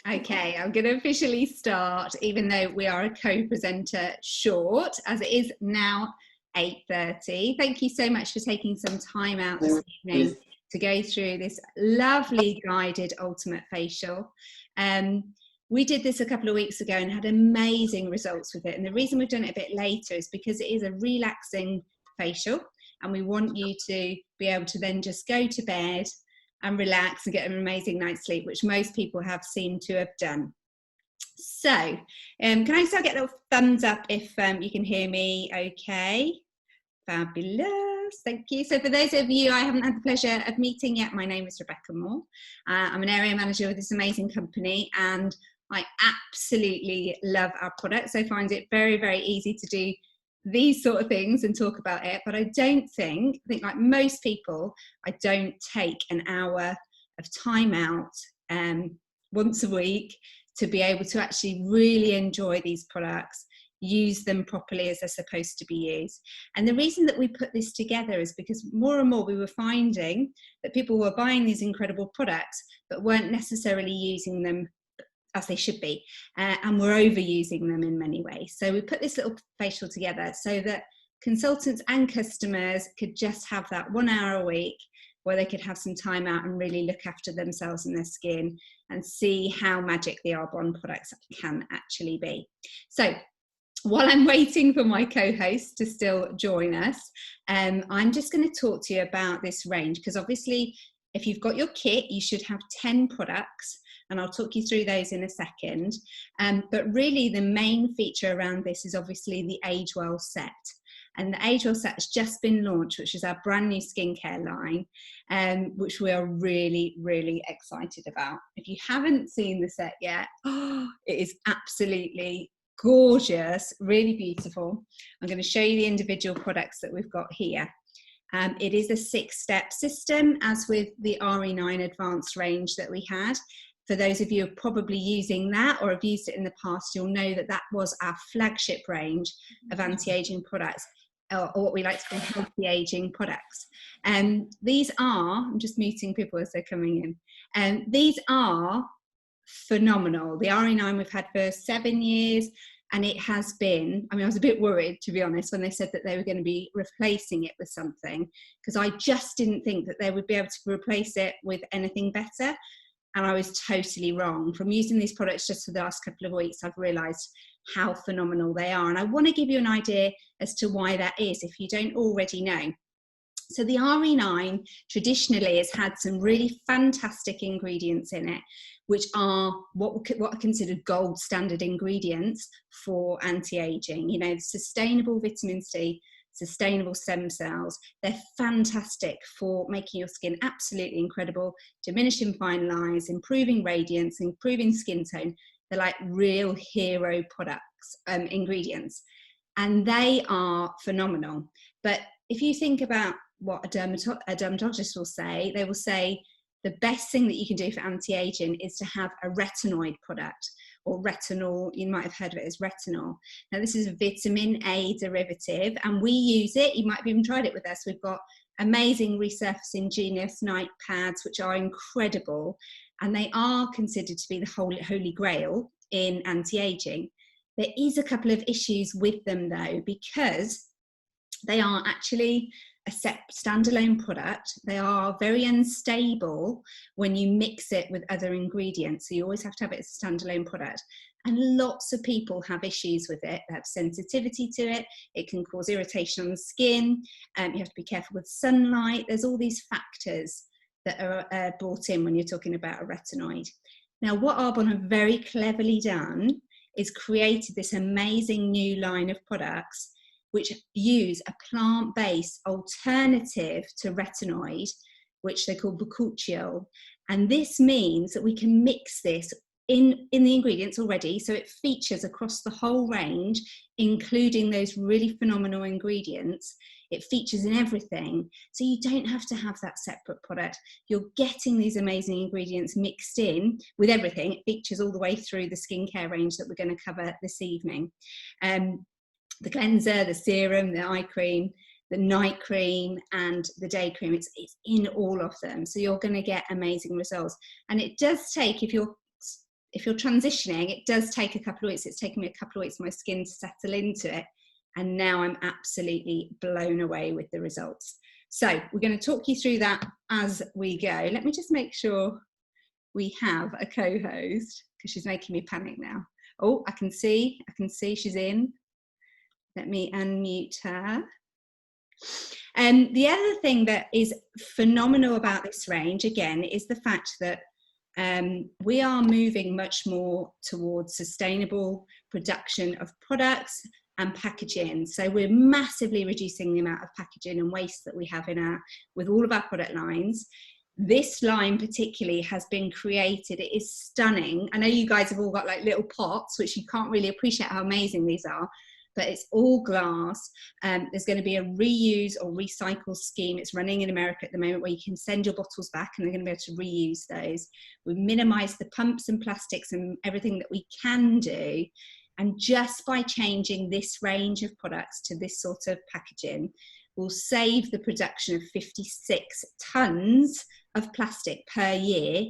Okay, I'm going to officially start, even though we are a co-presenter short, as it is now 8:30. Thank you so much for taking some time out this evening to go through this lovely guided ultimate facial. We did this a couple of weeks ago and had amazing results with it. And the reason we've done it a bit later is because it is a relaxing facial, and we want you to be able to then just go to bed and relax and get an amazing night's sleep, which most people have seemed to have done. So can I still get a little thumbs up if you can hear me okay? Fabulous, thank you. So for those of you I haven't had the pleasure of meeting yet, my name is Rebecca Moore. I'm an area manager with this amazing company, and I absolutely love our products. I find it very, very easy to do these sort of things and talk about it, but I think like most people, I don't take an hour of time out once a week to be able to actually really enjoy these products, use them properly as they're supposed to be used. And the reason that we put this together is because more and more we were finding that people were buying these incredible products but weren't necessarily using them as they should be, and we're overusing them in many ways. So we put this little facial together so that consultants and customers could just have that 1 hour a week where they could have some time out and really look after themselves and their skin and see how magic the Arbonne products can actually be. So while I'm waiting for my co-host to still join us, I'm just going to talk to you about this range, because obviously if you've got your kit, you should have 10 products, and I'll talk you through those in a second. But really the main feature around this is obviously the Age Well set. And the Age Well set has just been launched, which is our brand new skincare line, which we are really, really excited about. If you haven't seen the set yet, it is absolutely gorgeous, really beautiful. I'm going to show you the individual products that we've got here. It is a 6-step system, as with the RE9 Advanced range that we had. For those of you who are probably using that or have used it in the past, you'll know that that was our flagship range of anti-aging products, or what we like to call healthy aging products. These are, I'm just muting people as they're coming in, these are phenomenal. The RE9 we've had for 7 years, and it has been, I mean, I was a bit worried, to be honest, when they said that they were going to be replacing it with something, because I just didn't think that they would be able to replace it with anything better. And I was totally wrong. From using these products just for the last couple of weeks, I've realised how phenomenal they are. And I want to give you an idea as to why that is, if you don't already know. So the RE9 traditionally has had some really fantastic ingredients in it, which are what are considered gold standard ingredients for anti-aging. You know, sustainable vitamin C, sustainable stem cells. They're fantastic for making your skin absolutely incredible, diminishing fine lines, improving radiance, improving skin tone. They're like real hero products, ingredients, and they are phenomenal. But if you think about what a dermatologist will say, they will say the best thing that you can do for anti-aging is to have a retinoid product, or retinol. You might have heard of it as retinol. Now this is a vitamin A derivative, and we use it. You might have even tried it with us. We've got amazing resurfacing Genius night pads, which are incredible, and they are considered to be the holy grail in anti-aging. There is a couple of issues with them though, because they are actually a standalone product. They are very unstable when you mix it with other ingredients. So you always have to have it as a standalone product. And lots of people have issues with it. They have sensitivity to it. It can cause irritation on the skin. You have to be careful with sunlight. There's all these factors that are brought in when you're talking about a retinoid. Now, what Arbonne have very cleverly done is created this amazing new line of products which use a plant-based alternative to retinoid, which they call bakuchiol. And this means that we can mix this in the ingredients already, so it features across the whole range, including those really phenomenal ingredients. It features in everything, so you don't have to have that separate product. You're getting these amazing ingredients mixed in with everything. It features all the way through the skincare range that we're going to cover this evening. The cleanser, the serum, the eye cream, the night cream, and the day cream, it's in all of them. So you're going to get amazing results. And it does take, if you're if you're transitioning, it does take a couple of weeks. It's taken me a couple of weeks for my skin to settle into it. And now I'm absolutely blown away with the results. So we're going to talk you through that as we go. Let me just make sure we have a co-host, because she's making me panic now. Oh, I can see she's in. Let me unmute her. And the other thing that is phenomenal about this range, again, is the fact that we are moving much more towards sustainable production of products and packaging. So we're massively reducing the amount of packaging and waste that we have with all of our product lines. This line particularly has been created. It is stunning. I know you guys have all got like little pots, which you can't really appreciate how amazing these are, but it's all glass. There's going to be a reuse or recycle scheme. It's running in America at the moment, where you can send your bottles back and they're going to be able to reuse those. We've minimized the pumps and plastics and everything that we can do. And just by changing this range of products to this sort of packaging, will save the production of 56 tons of plastic per year,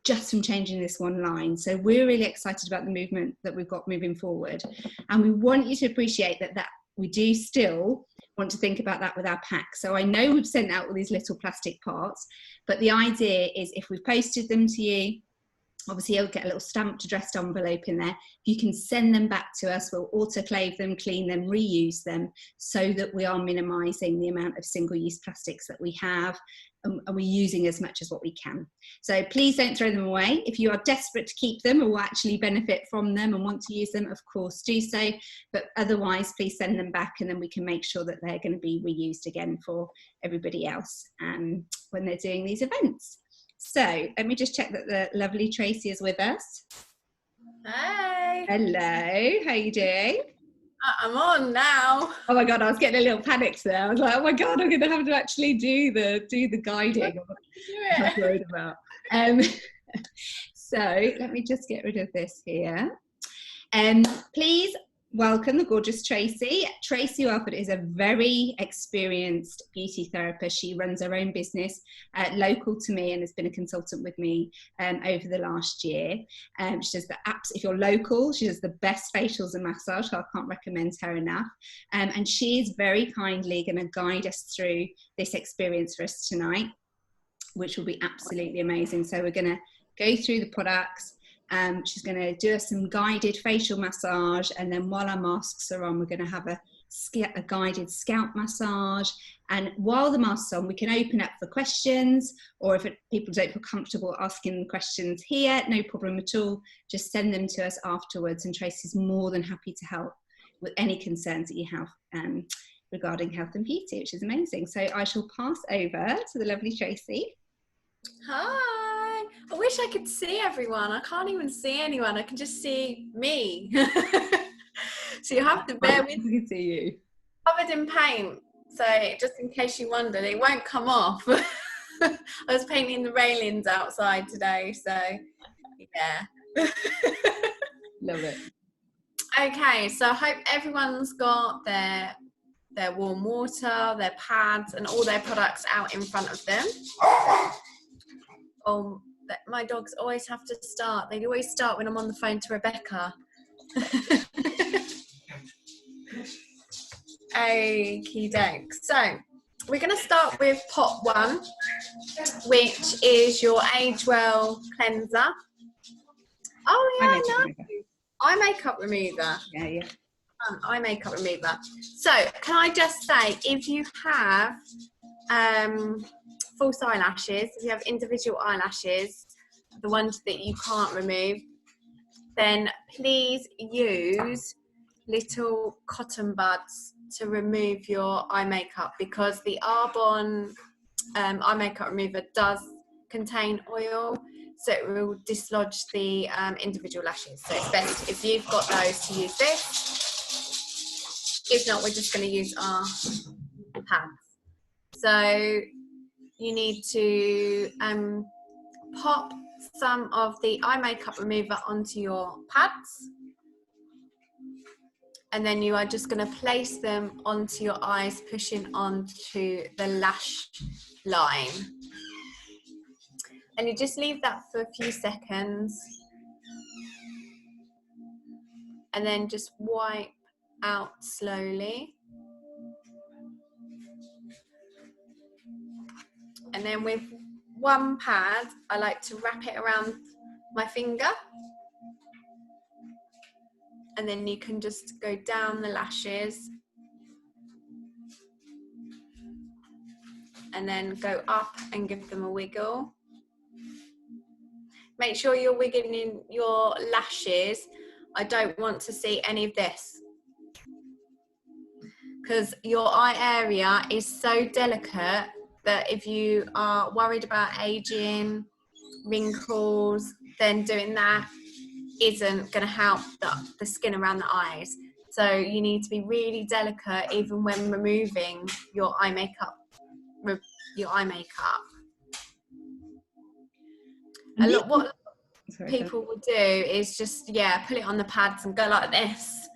just from changing this one line. So we're really excited about the movement that we've got moving forward. And we want you to appreciate that we do still want to think about that with our pack. So I know we've sent out all these little plastic parts, but the idea is if we've posted them to you, obviously you'll get a little stamped addressed envelope in there. You can send them back to us. We'll autoclave them, clean them, reuse them, so that we are minimising the amount of single-use plastics that we have, and we're using as much as what we can. So please don't throw them away. If you are desperate to keep them or will actually benefit from them and want to use them, of course do so. But otherwise, please send them back, and then we can make sure that they're going to be reused again for everybody else when they're doing these events. So let me just check that the lovely Tracy is with us. Hey. Hello, how are you doing? I'm on now. Oh my God, I was getting a little panicked there. I was like, oh my God, I'm going to have to actually do the guiding. I'm worried about. So let me just get rid of this here. Please welcome the gorgeous Tracy. Tracy Welford is a very experienced beauty therapist. She runs her own business local to me and has been a consultant with me over the last year. She does the apps, if you're local, she does the best facials and massage, so I can't recommend her enough. And she is very kindly going to guide us through this experience for us tonight, which will be absolutely amazing. So we're going to go through the products. She's going to do us some guided facial massage, and then while our masks are on, we're going to have a guided scalp massage. And while the mask's on, we can open up for questions, or if people don't feel comfortable asking questions here, no problem at all. Just send them to us afterwards, and Tracy's more than happy to help with any concerns that you have regarding health and beauty, which is amazing. So I shall pass over to the lovely Tracy. Hi. I wish I could see everyone. I can't even see anyone. I can just see me. So you have to bear with me. I can see you. Covered in paint. So just in case you wondered, it won't come off. I was painting the railings outside today. So yeah. Love it. Okay, so I hope everyone's got their warm water, their pads, and all their products out in front of them. Oh, my dogs always have to start. They always start when I'm on the phone to Rebecca. Okie doke. So we're going to start with pot 1, which is your Age Well cleanser. Oh yeah, no. Eye makeup remover. Yeah. Eye makeup remover. So can I just say, if you have false eyelashes, if you have individual eyelashes, the ones that you can't remove, then please use little cotton buds to remove your eye makeup, because the Arbonne eye makeup remover does contain oil, so it will dislodge the individual lashes. So it's best if you've got those to use this. If not, we're just going to use our pads. So you need to pop some of the eye makeup remover onto your pads, and then you are just going to place them onto your eyes, pushing onto the lash line. And you just leave that for a few seconds, and then just wipe out slowly. And then with one pad, I like to wrap it around my finger. And then you can just go down the lashes. And then go up and give them a wiggle. Make sure you're wiggling your lashes. I don't want to see any of this, because your eye area is so delicate that if you are worried about aging, wrinkles, then doing that isn't going to help the skin around the eyes. So you need to be really delicate even when removing your eye makeup. A lot what people will do is just put it on the pads and go like this.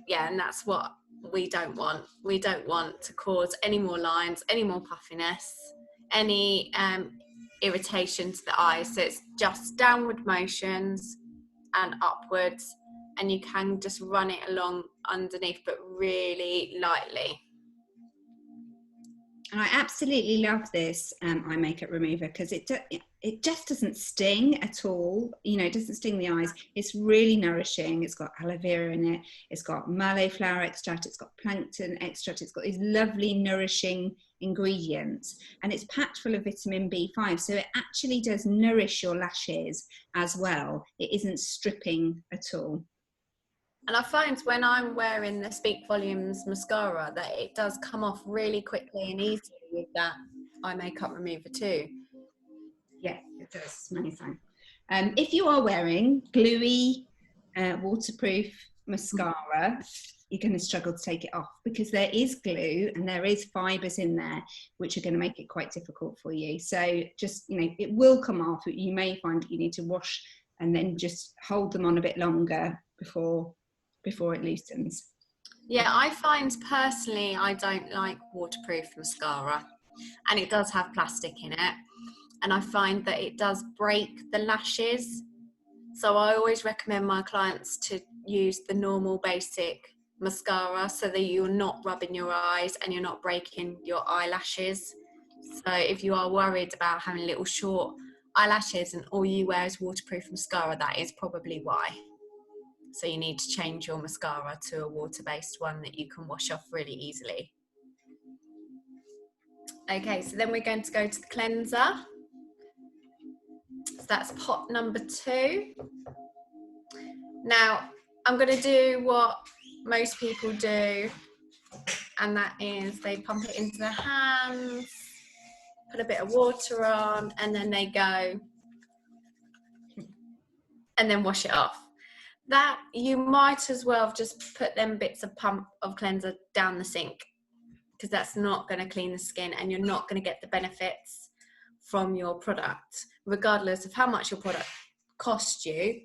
And that's what we don't want. We don't want to cause any more lines, any more puffiness, any irritation to the eyes. So it's just downward motions and upwards, and you can just run it along underneath, but really lightly. And I absolutely love this eye makeup remover, because it just doesn't sting at all. You know, it doesn't sting the eyes. It's really nourishing. It's got aloe vera in it. It's got mallow flower extract. It's got plankton extract. It's got these lovely nourishing ingredients, and it's packed full of vitamin B5. So it actually does nourish your lashes as well. It isn't stripping at all. And I find when I'm wearing the Speak Volumes mascara that it does come off really quickly and easily with that eye makeup remover too. Yeah, it does. Amazing. If you are wearing gluey, waterproof mascara, you're going to struggle to take it off, because there is glue and there is fibres in there which are going to make it quite difficult for you. So just, you know, it will come off. You may find that you need to wash and then just hold them on a bit longer before it loosens. Yeah, I find personally I don't like waterproof mascara, and it does have plastic in it, and I find that it does break the lashes. So I always recommend my clients to use the normal basic mascara, so that you're not rubbing your eyes and you're not breaking your eyelashes. So if you are worried about having little short eyelashes and all you wear is waterproof mascara, that is probably why. So you need to change your mascara to a water-based one that you can wash off really easily. Okay, so then we're going to go to the cleanser. So that's pot number 2. Now, I'm going to do what most people do, and that is they pump it into their hands, put a bit of water on, and then they go and then wash it off. That you might as well just put them bits of pump of cleanser down the sink, because that's not going to clean the skin and you're not going to get the benefits from your product. Regardless of how much your product cost you,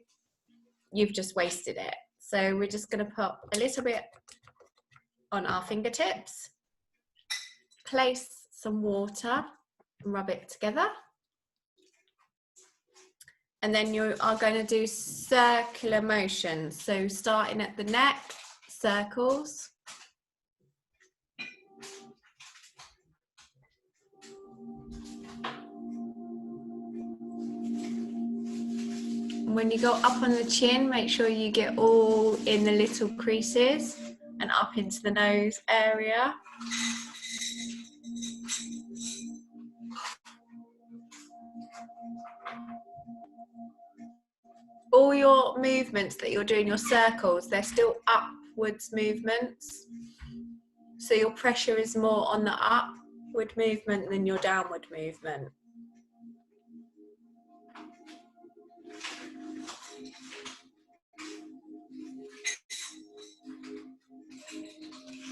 you've just wasted it. So we're just going to put a little bit on our fingertips, place some water and rub it together. And then you are going to do circular motions. So starting at the neck, circles. When you go up on the chin, make sure you get all in the little creases and up into the nose area. All your movements that you're doing, your circles, they're still upwards movements. So your pressure is more on the upward movement than your downward movement.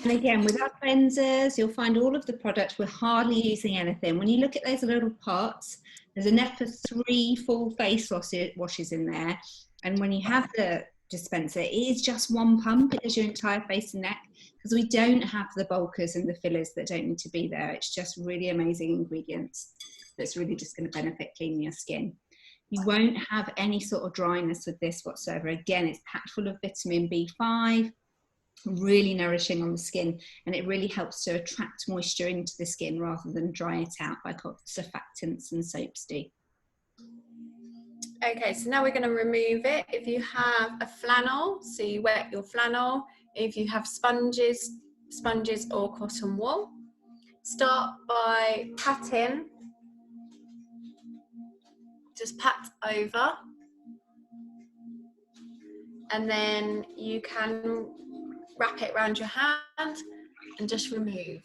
And again, with our cleansers, you'll find all of the products, we're hardly using anything. When you look at those little pots, there's enough for 3 full face washes in there. And when you have the dispenser, it is just one pump. It does your entire face and neck, because we don't have the bulkers and the fillers that don't need to be there. It's just really amazing ingredients that's really just going to benefit cleaning your skin. You won't have any sort of dryness with this whatsoever. Again, it's packed full of vitamin B5, really nourishing on the skin, and it really helps to attract moisture into the skin rather than dry it out like surfactants and soaps do. Okay, so now we're going to remove it. If you have a flannel, so you wet your flannel. If you have sponges or cotton wool, start by patting. Just pat over, and then you can wrap it around your hand and just remove.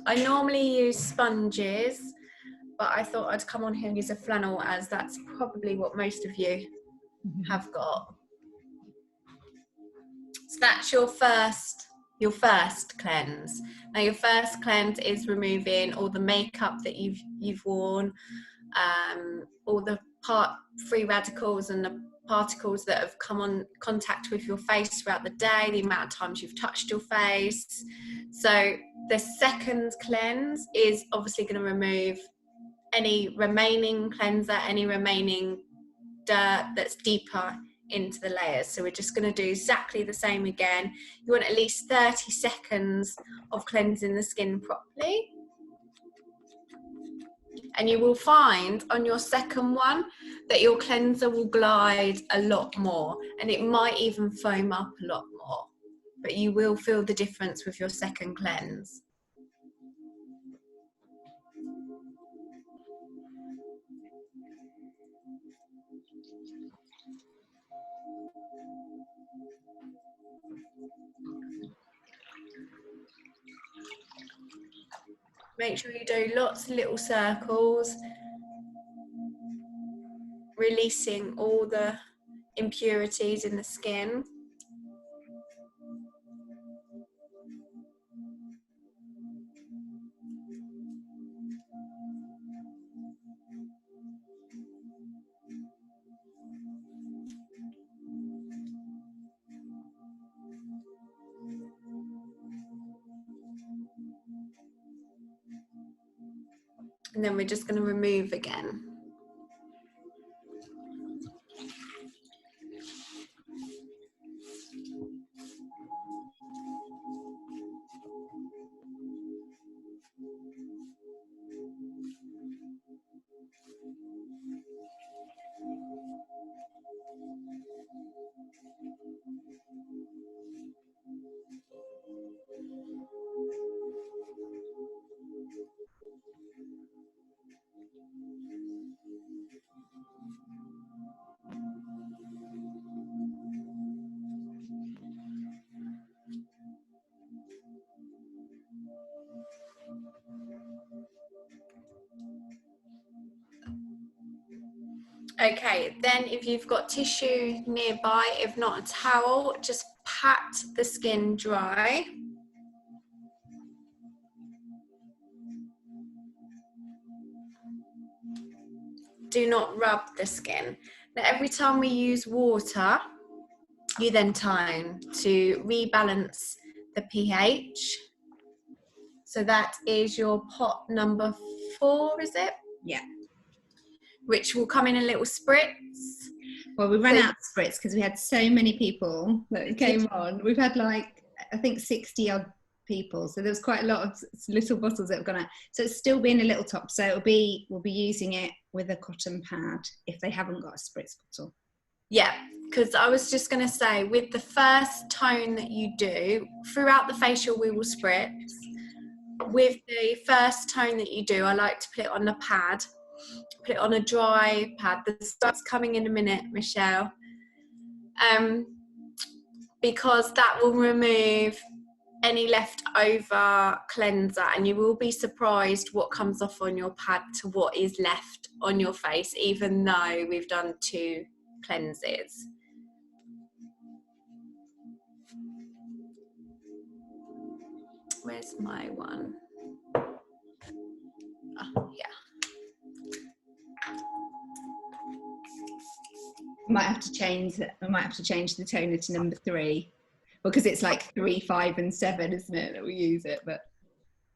I normally use sponges, but I thought I'd come on here and use a flannel, as that's probably what most of you have got. So that's your first cleanse. Now your first cleanse is removing all the makeup that you've worn, all the free radicals and the particles that have come on contact with your face throughout the day, the amount of times you've touched your face. So the second cleanse is obviously going to remove any remaining cleanser, any remaining dirt that's deeper into the layers. So we're just going to do exactly the same again. You want at least 30 seconds of cleansing the skin properly. And you will find on your second one that your cleanser will glide a lot more, and it might even foam up a lot more, but you will feel the difference with your second cleanse. Make sure you do lots of little circles, releasing all the impurities in the skin. And then we're just going to remove again. Okay, then if you've got tissue nearby, if not a towel, just pat the skin dry. Do not rub the skin. Now, every time we use water, you then tone to rebalance the pH. So that is your pot number 4, is it? Yeah. Which will come in a little spritz. Well, we ran out of spritz because we had so many people that came on. We've had like, I think 60 odd people. So there was quite a lot of little bottles that have gone out. So it's still been a little top. So we'll be using it with a cotton pad if they haven't got a spritz bottle. Yeah, because I was just going to say, with the first tone that you do, throughout the facial we will spritz. With the first tone that you do, I like to put it on the pad. Put it on a dry pad. The sprit's coming in a minute, Michelle. Because that will remove any leftover cleanser, and you will be surprised what comes off on your pad to what is left on your face, even though we've done 2 cleanses. Where's my one? Oh, yeah. We might have to change the toner to number 3, because it's like 3, 5 and 7, isn't it, that we use it? But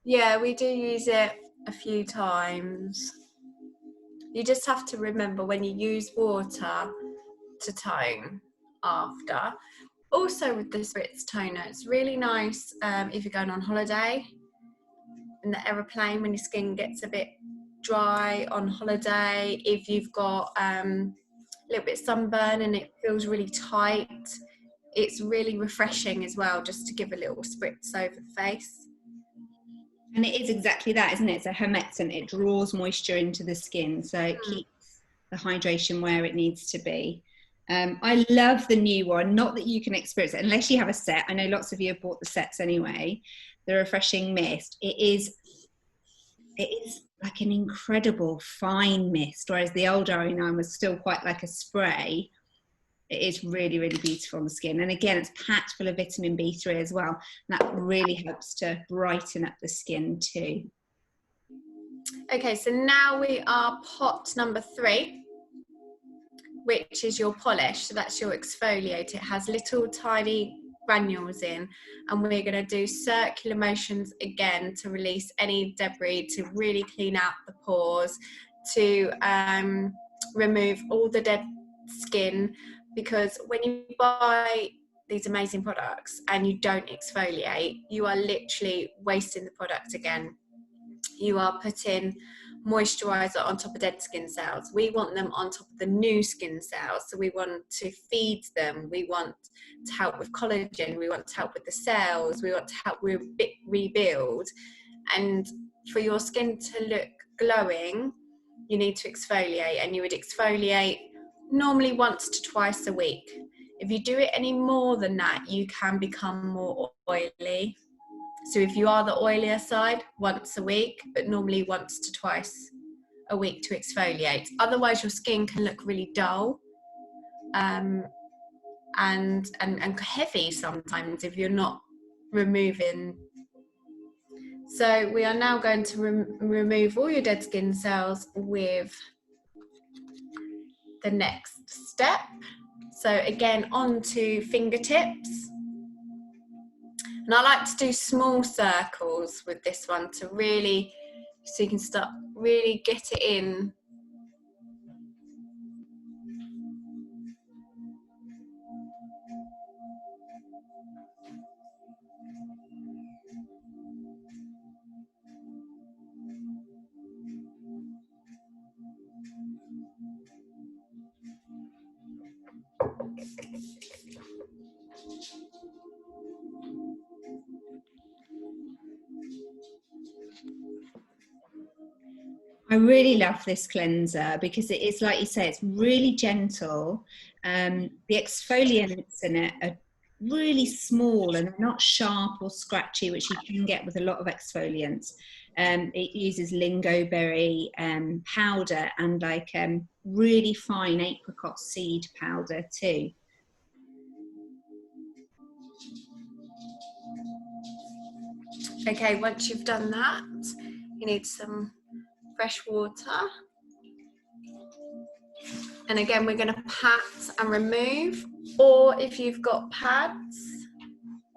yeah, we do use it a few times. You just have to remember when you use water to tone after. Also with the spritz toner, it's really nice if you're going on holiday in the aeroplane when your skin gets a bit dry on holiday, if you've got a little bit sunburn and it feels really tight. It's really refreshing as well, just to give a little spritz over the face. And it is exactly that, isn't it? It's a humectant. It draws moisture into the skin, so it keeps the hydration where it needs to be. I love the new one. Not that you can experience it unless you have a set. I know lots of you have bought the sets anyway. The Refreshing Mist. It is like an incredible fine mist, whereas the old RE9 was still quite like a spray. It is really, really beautiful on the skin. And again, it's packed full of vitamin B3 as well. And that really helps to brighten up the skin too. Okay, so now we are pot number 3, which is your polish. So that's your exfoliate. It has little tiny granules in, and we're going to do circular motions again to release any debris, to really clean out the pores, to remove all the dead skin. Because when you buy these amazing products and you don't exfoliate, you are literally wasting the product again. You are putting moisturizer on top of dead skin cells. We want them on top of the new skin cells. So we want to feed them. We want to help with collagen. We want to help with the cells. We want to help rebuild. And for your skin to look glowing, you need to exfoliate, and you would exfoliate normally once to twice a week. If you do it any more than that, you can become more oily. So if you are the oilier side, once a week, but normally once to twice a week to exfoliate. Otherwise your skin can look really dull and heavy sometimes if you're not removing. So we are now going to remove all your dead skin cells with the next step. So again, on to fingertips. And I like to do small circles with this one to really, so you can start really get it in. I really love this cleanser because it is, like you say, it's really gentle. The exfoliants in it are really small and not sharp or scratchy, which you can get with a lot of exfoliants. It uses lingoberry powder and like really fine apricot seed powder too. Okay, once you've done that, you need some fresh water. And again, we're going to pat and remove, or if you've got pads,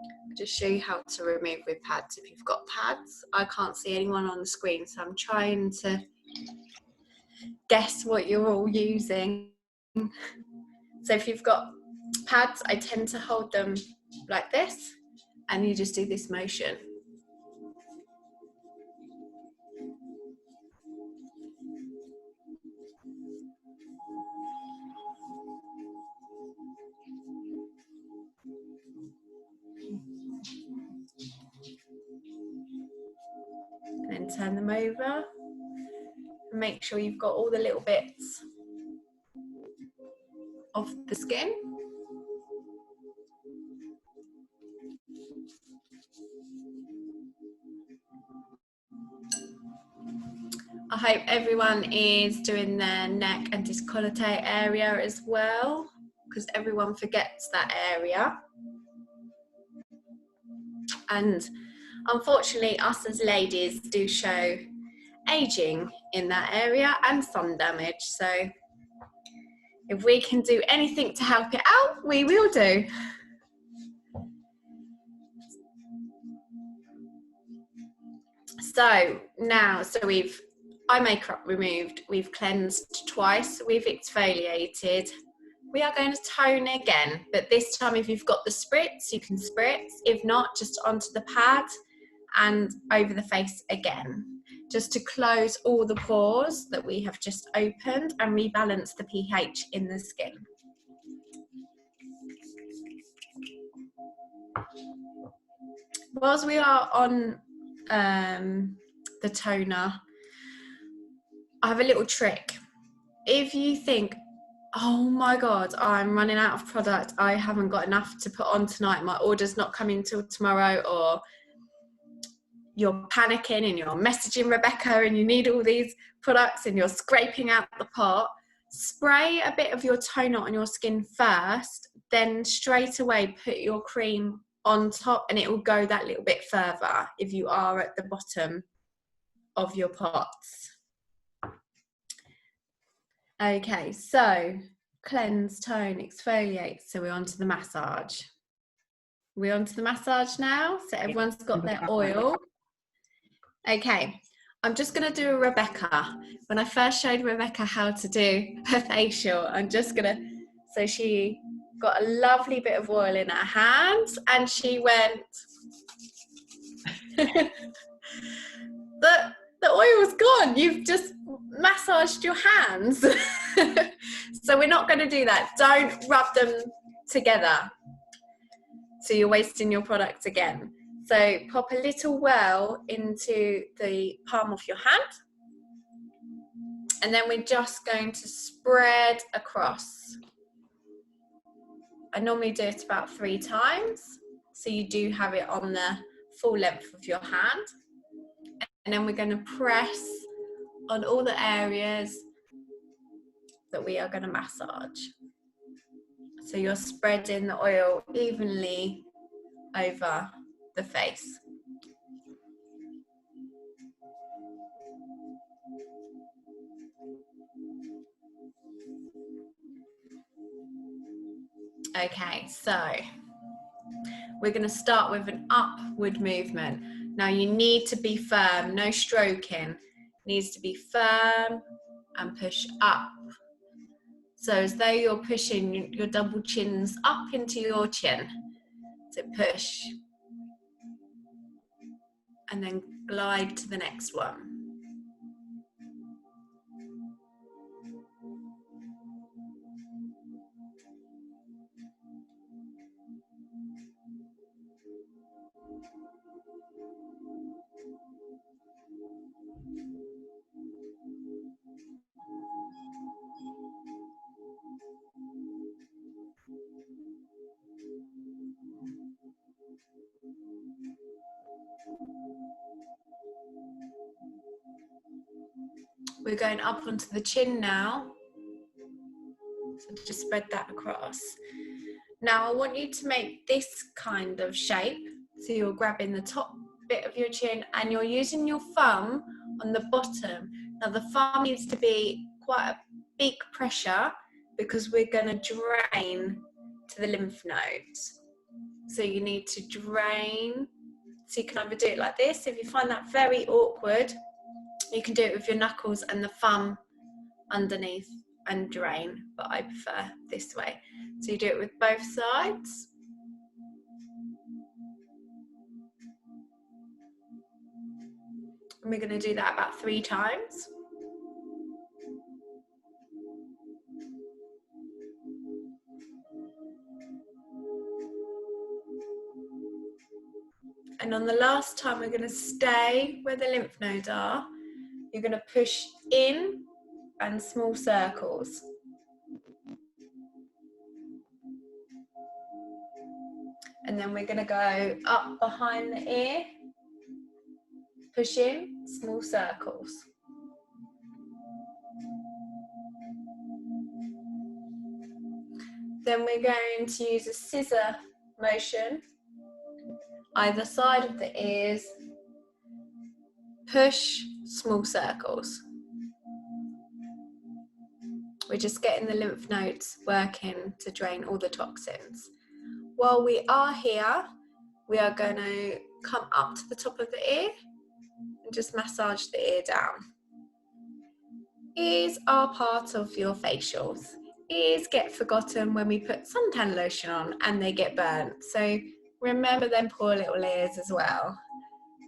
I'll just show you how to remove with pads. If you've got pads, I can't see anyone on the screen, so I'm trying to guess what you're all using. So if you've got pads, I tend to hold them like this, and you just do this motion. And then turn them over and make sure you've got all the little bits off the skin. I hope everyone is doing their neck and décolleté area as well, because everyone forgets that area. And unfortunately, us as ladies do show aging in that area and sun damage. So If we can do anything to help it out, we will do. So now, we've eye makeup removed, we've cleansed twice, we've exfoliated. We are going to tone again, but this time if you've got the spritz, you can spritz. If not, just onto the pad and over the face again, just to close all the pores that we have just opened and rebalance the pH in the skin. Whilst we are on the toner, I have a little trick. If you think, oh my God, I'm running out of product, I haven't got enough to put on tonight, my order's not coming till tomorrow, or you're panicking and you're messaging Rebecca and you need all these products and you're scraping out the pot, spray a bit of your toner on your skin first, then straight away put your cream on top, and it will go that little bit further if you are at the bottom of your pots. Okay, so cleanse, tone, exfoliate. So we're on to the massage. We're on to the massage now. So everyone's got their oil. Okay, I'm just going to do a Rebecca. When I first showed Rebecca how to do her facial, I'm just going to, so she got a lovely bit of oil in her hands and she went, the oil was gone. You've just massaged your hands. So we're not going to do that. Don't rub them together. So you're wasting your product again. So pop a little well into the palm of your hand. And then we're just going to spread across. I normally do it about 3 times. So you do have it on the full length of your hand. And then we're going to press on all the areas that we are going to massage. So you're spreading the oil evenly over the face. Okay, so we're going to start with an upward movement. Now you need to be firm, no stroking. It needs to be firm and push up. So as though you're pushing your double chins up into your chin. So push. And then glide to the next one. We're going up onto the chin now. So just spread that across. Now I want you to make this kind of shape. So you're grabbing the top bit of your chin and you're using your thumb on the bottom. Now the thumb needs to be quite a big pressure because we're going to drain to the lymph nodes. So you need to drain. So you can either do it like this. If you find that very awkward, you can do it with your knuckles and the thumb underneath and drain, but I prefer this way. So you do it with both sides. And we're going to do that about 3 times. And on the last time, we're going to stay where the lymph nodes are. You're going to push in and small circles. And then we're going to go up behind the ear, push in, small circles. Then we're going to use a scissor motion, either side of the ears, push, small circles. We're just getting the lymph nodes working to drain all the toxins. While we are here, we are going to come up to the top of the ear and just massage the ear down. Ears are part of your facials. Ears get forgotten when we put suntan lotion on and they get burnt. So remember them poor little ears as well.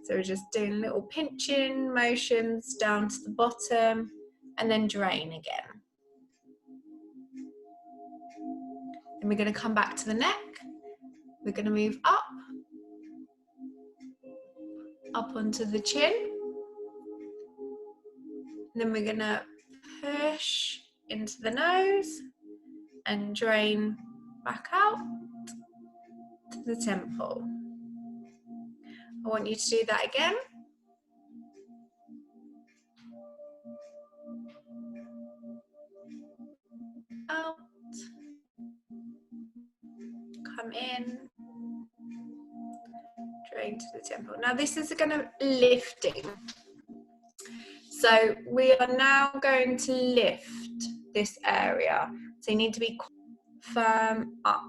So we're just doing little pinching motions down to the bottom and then drain again. Then we're going to come back to the neck. We're going to move up onto the chin. And then we're going to push into the nose and drain back out to the temple. I want you to do that again. Out. Come in. Drain to the temple. Now this is going to lifting. So we are now going to lift this area. So you need to be firm up.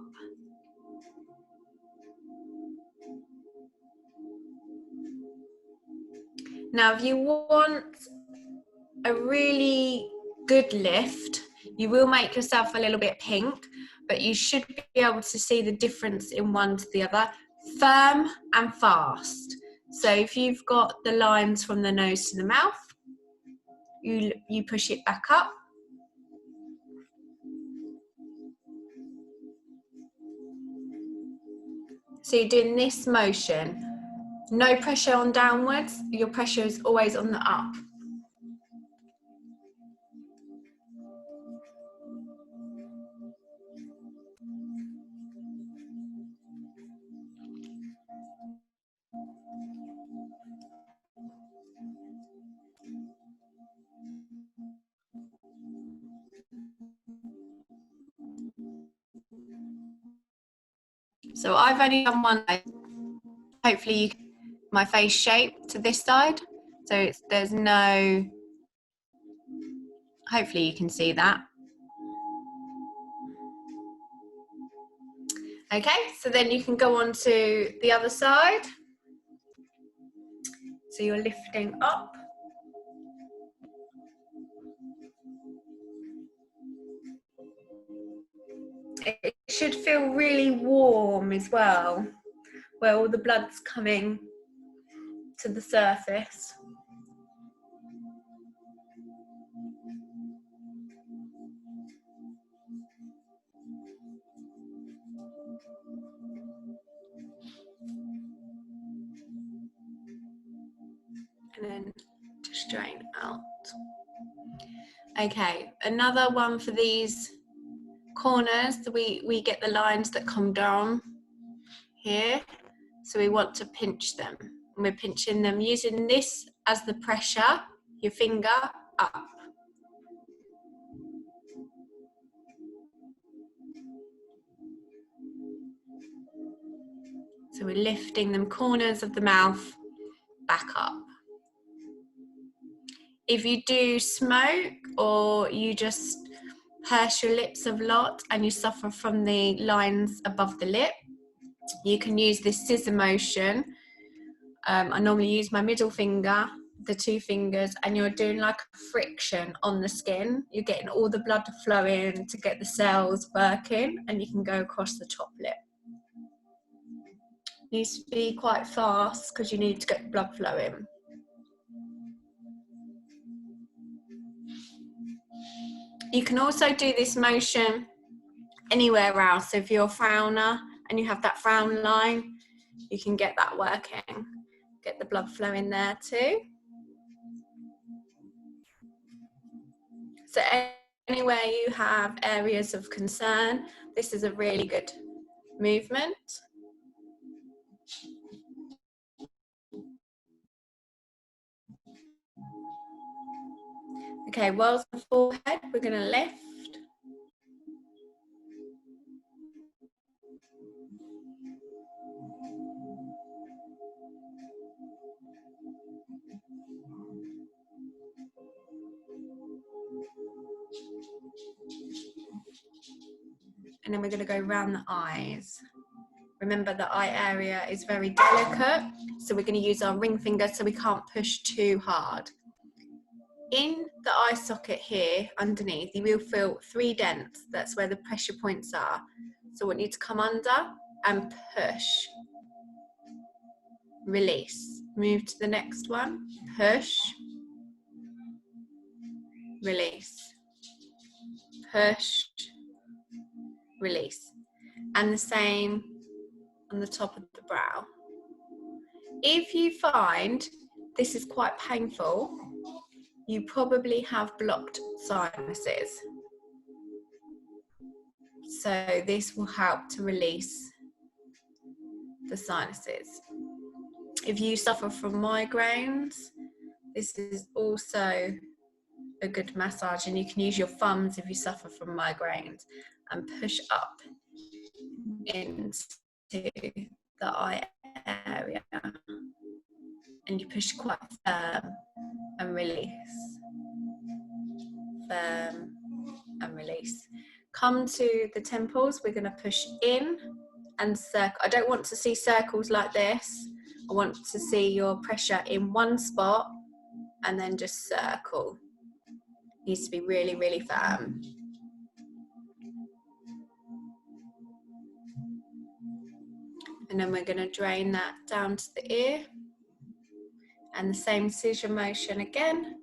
Now if you want a really good lift, you will make yourself a little bit pink, but you should be able to see the difference in one to the other. Firm and fast. So if you've got the lines from the nose to the mouth, you push it back up. So you're doing this motion. No pressure on downwards, your pressure is always on the up. So I've only done one side. Hopefully you can my face shape to this side. So there's no, hopefully you can see that. Okay, so then you can go on to the other side. So you're lifting up. It should feel really warm as well, where all the blood's coming to the surface. And then just drain out. Okay, another one for these corners, we get the lines that come down here, so we want to pinch them. And we're pinching them using this as the pressure, your finger up. So we're lifting them corners of the mouth back up. If you do smoke or you just purse your lips a lot and you suffer from the lines above the lip, you can use this scissor motion. I normally use my middle finger, the two fingers, and you're doing like a friction on the skin. You're getting all the blood flowing to get the cells working, and you can go across the top lip. Needs to be quite fast because you need to get the blood flowing. You can also do this motion anywhere else. So if you're a frowner and you have that frown line, you can get that working. Get the blood flowing there too. So anywhere you have areas of concern, this is a really good movement. Okay, whilst the forehead, we're going to lift. And then we're going to go around the eyes. Remember, the eye area is very delicate, so we're going to use our ring finger so we can't push too hard. In the eye socket here, underneath, you will feel 3 dents. That's where the pressure points are. So I want you to come under and push. Release. Move to the next one. Push. Release. Push. Release. And the same on the top of the brow. If you find this is quite painful, you probably have blocked sinuses. So this will help to release the sinuses. If you suffer from migraines, this is also a good massage, and you can use your thumbs if you suffer from migraines and push up into the eye area, and you push quite firm and release, firm and release. Come to the temples. We're going to push in and circle. I don't want to see circles like this. I want to see your pressure in one spot and then just circle. Needs to be really, really firm. And then we're going to drain that down to the ear. And the same scissor motion again.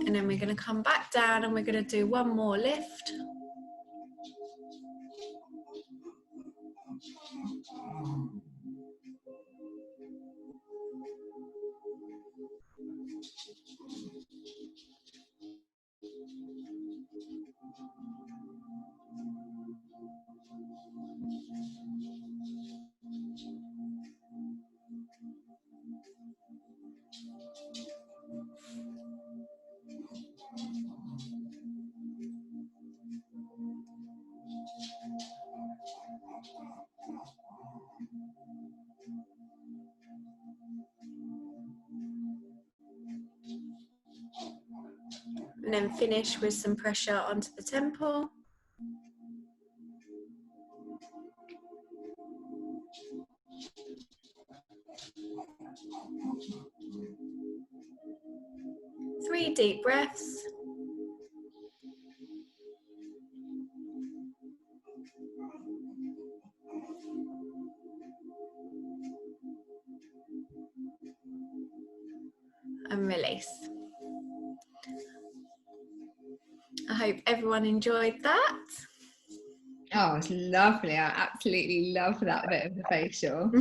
And then we're going to come back down and we're going to do one more lift. And then finish with some pressure onto the temple. Three deep breaths. And release. I hope everyone enjoyed that. Oh, it's lovely. I absolutely love that bit of the facial.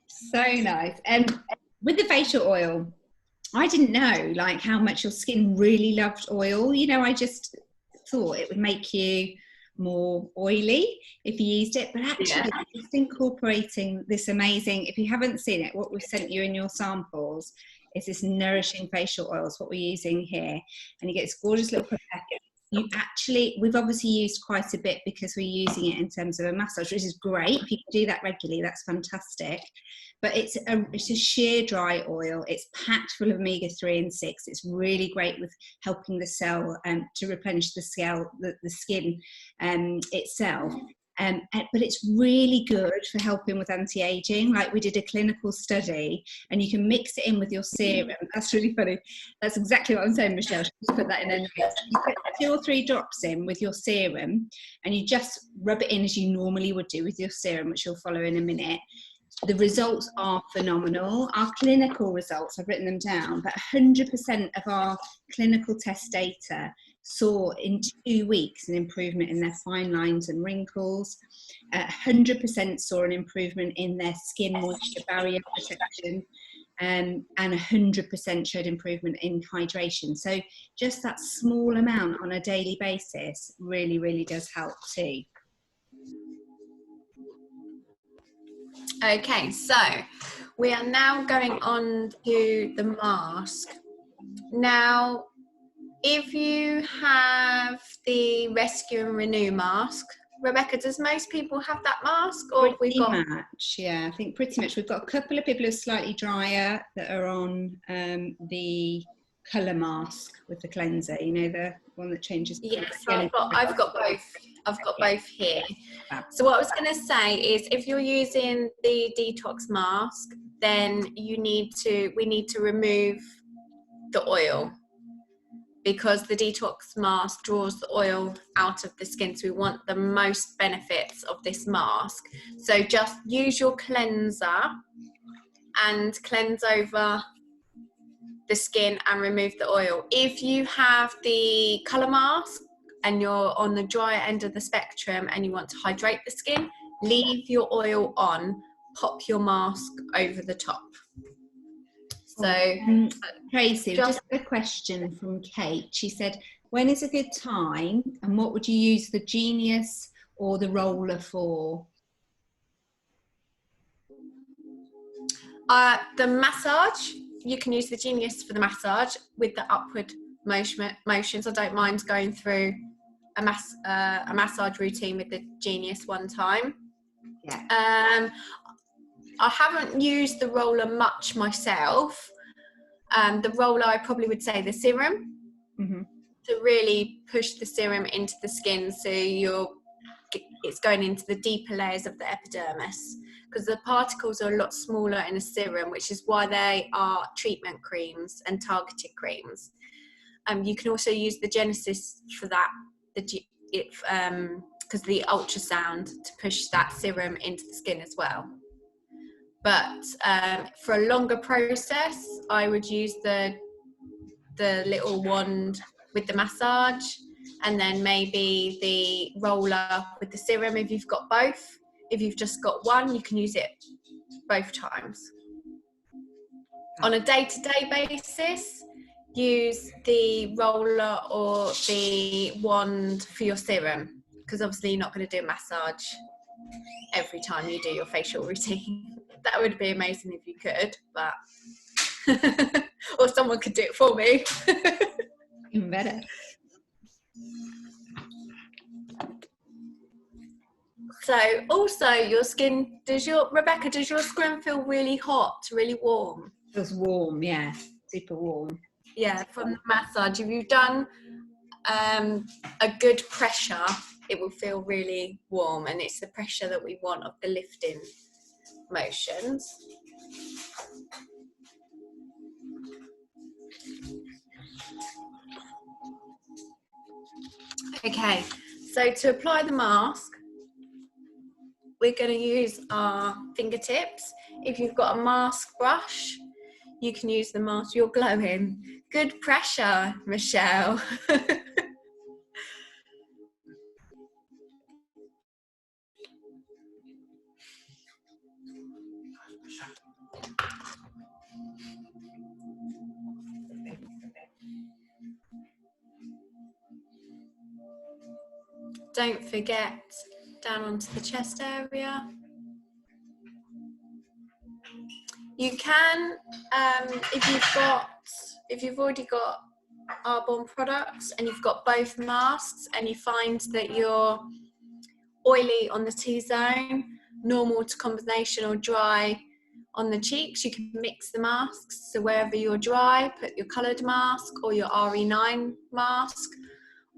So nice. With the facial oil, I didn't know like how much your skin really loved oil. You know, I just thought it would make you more oily if you used it, but actually just incorporating this amazing, if you haven't seen it, what we've sent you in your samples is this nourishing facial oils, what we're using here, and you get this gorgeous little packet. We've obviously used quite a bit because we're using it in terms of a massage, which is great. If you can do that regularly, that's fantastic. But it's a sheer dry oil. It's packed full of omega-3 and 6. It's really great with helping the cell to replenish the skin itself. But it's really good for helping with anti-aging. Like we did a clinical study, and you can mix it in with your serum. That's really funny. That's exactly what I'm saying, Michelle. Just put that in. You put 2 or 3 drops in with your serum, and you just rub it in as you normally would do with your serum, which you'll follow in a minute. The results are phenomenal. Our clinical results, I've written them down, but 100% of our clinical test data saw in 2 weeks an improvement in their fine lines and wrinkles. 100% saw an improvement in their skin moisture barrier protection, and 100% showed improvement in hydration. So just that small amount on a daily basis really, really does help too. Okay, so we are now going on to the mask. Now, if you have the Rescue and Renew mask, Rebecca, does most people have that mask, or we've got? Pretty much, yeah, I think pretty much. We've got a couple of people who are slightly drier that are on the colour mask with the cleanser, you know, the one that changes colour. Yes, I've got both. I've got both here. So what I was going to say is, if you're using the detox mask, then we need to remove the oil, because the detox mask draws the oil out of the skin. So we want the most benefits of this mask. So just use your cleanser and cleanse over the skin and remove the oil. If you have the colour mask and you're on the drier end of the spectrum and you want to hydrate the skin, leave your oil on, pop your mask over the top. So Tracy, just a question from Kate. She said, when is a good time and what would you use the Genius or the roller for? The massage, you can use the Genius for the massage with the upward motions. I don't mind going through a massage routine with the Genius one time. Yeah. I haven't used the roller much myself. The roller, I probably would say the serum, to really push the serum into the skin, so it's going into the deeper layers of the epidermis, because the particles are a lot smaller in a serum, which is why they are treatment creams and targeted creams. You can also use the Genesis for that, because the ultrasound to push that serum into the skin as well. But for a longer process, I would use the little wand with the massage, and then maybe the roller with the serum if you've got both. If you've just got one, you can use it both times. On a day-to-day basis, use the roller or the wand for your serum, because obviously you're not going to do a massage every time you do your facial routine. That would be amazing if you could, but or someone could do it for me. Even better. So also your skin, Rebecca, does your skin feel really hot, really warm? It feels warm, yeah, super warm. Yeah, from the massage. If you've done a good pressure, it will feel really warm, and it's the pressure that we want of the lifting motions. Okay, so to apply the mask, we're going to use our fingertips. If you've got a mask brush, you can use the mask. You're glowing. Good pressure, Michelle. Don't forget down onto the chest area. You can, if you've already got Arbonne products and you've got both masks and you find that you're oily on the T-zone, normal to combination or dry on the cheeks, you can mix the masks. So wherever you're dry, put your coloured mask or your RE9 mask,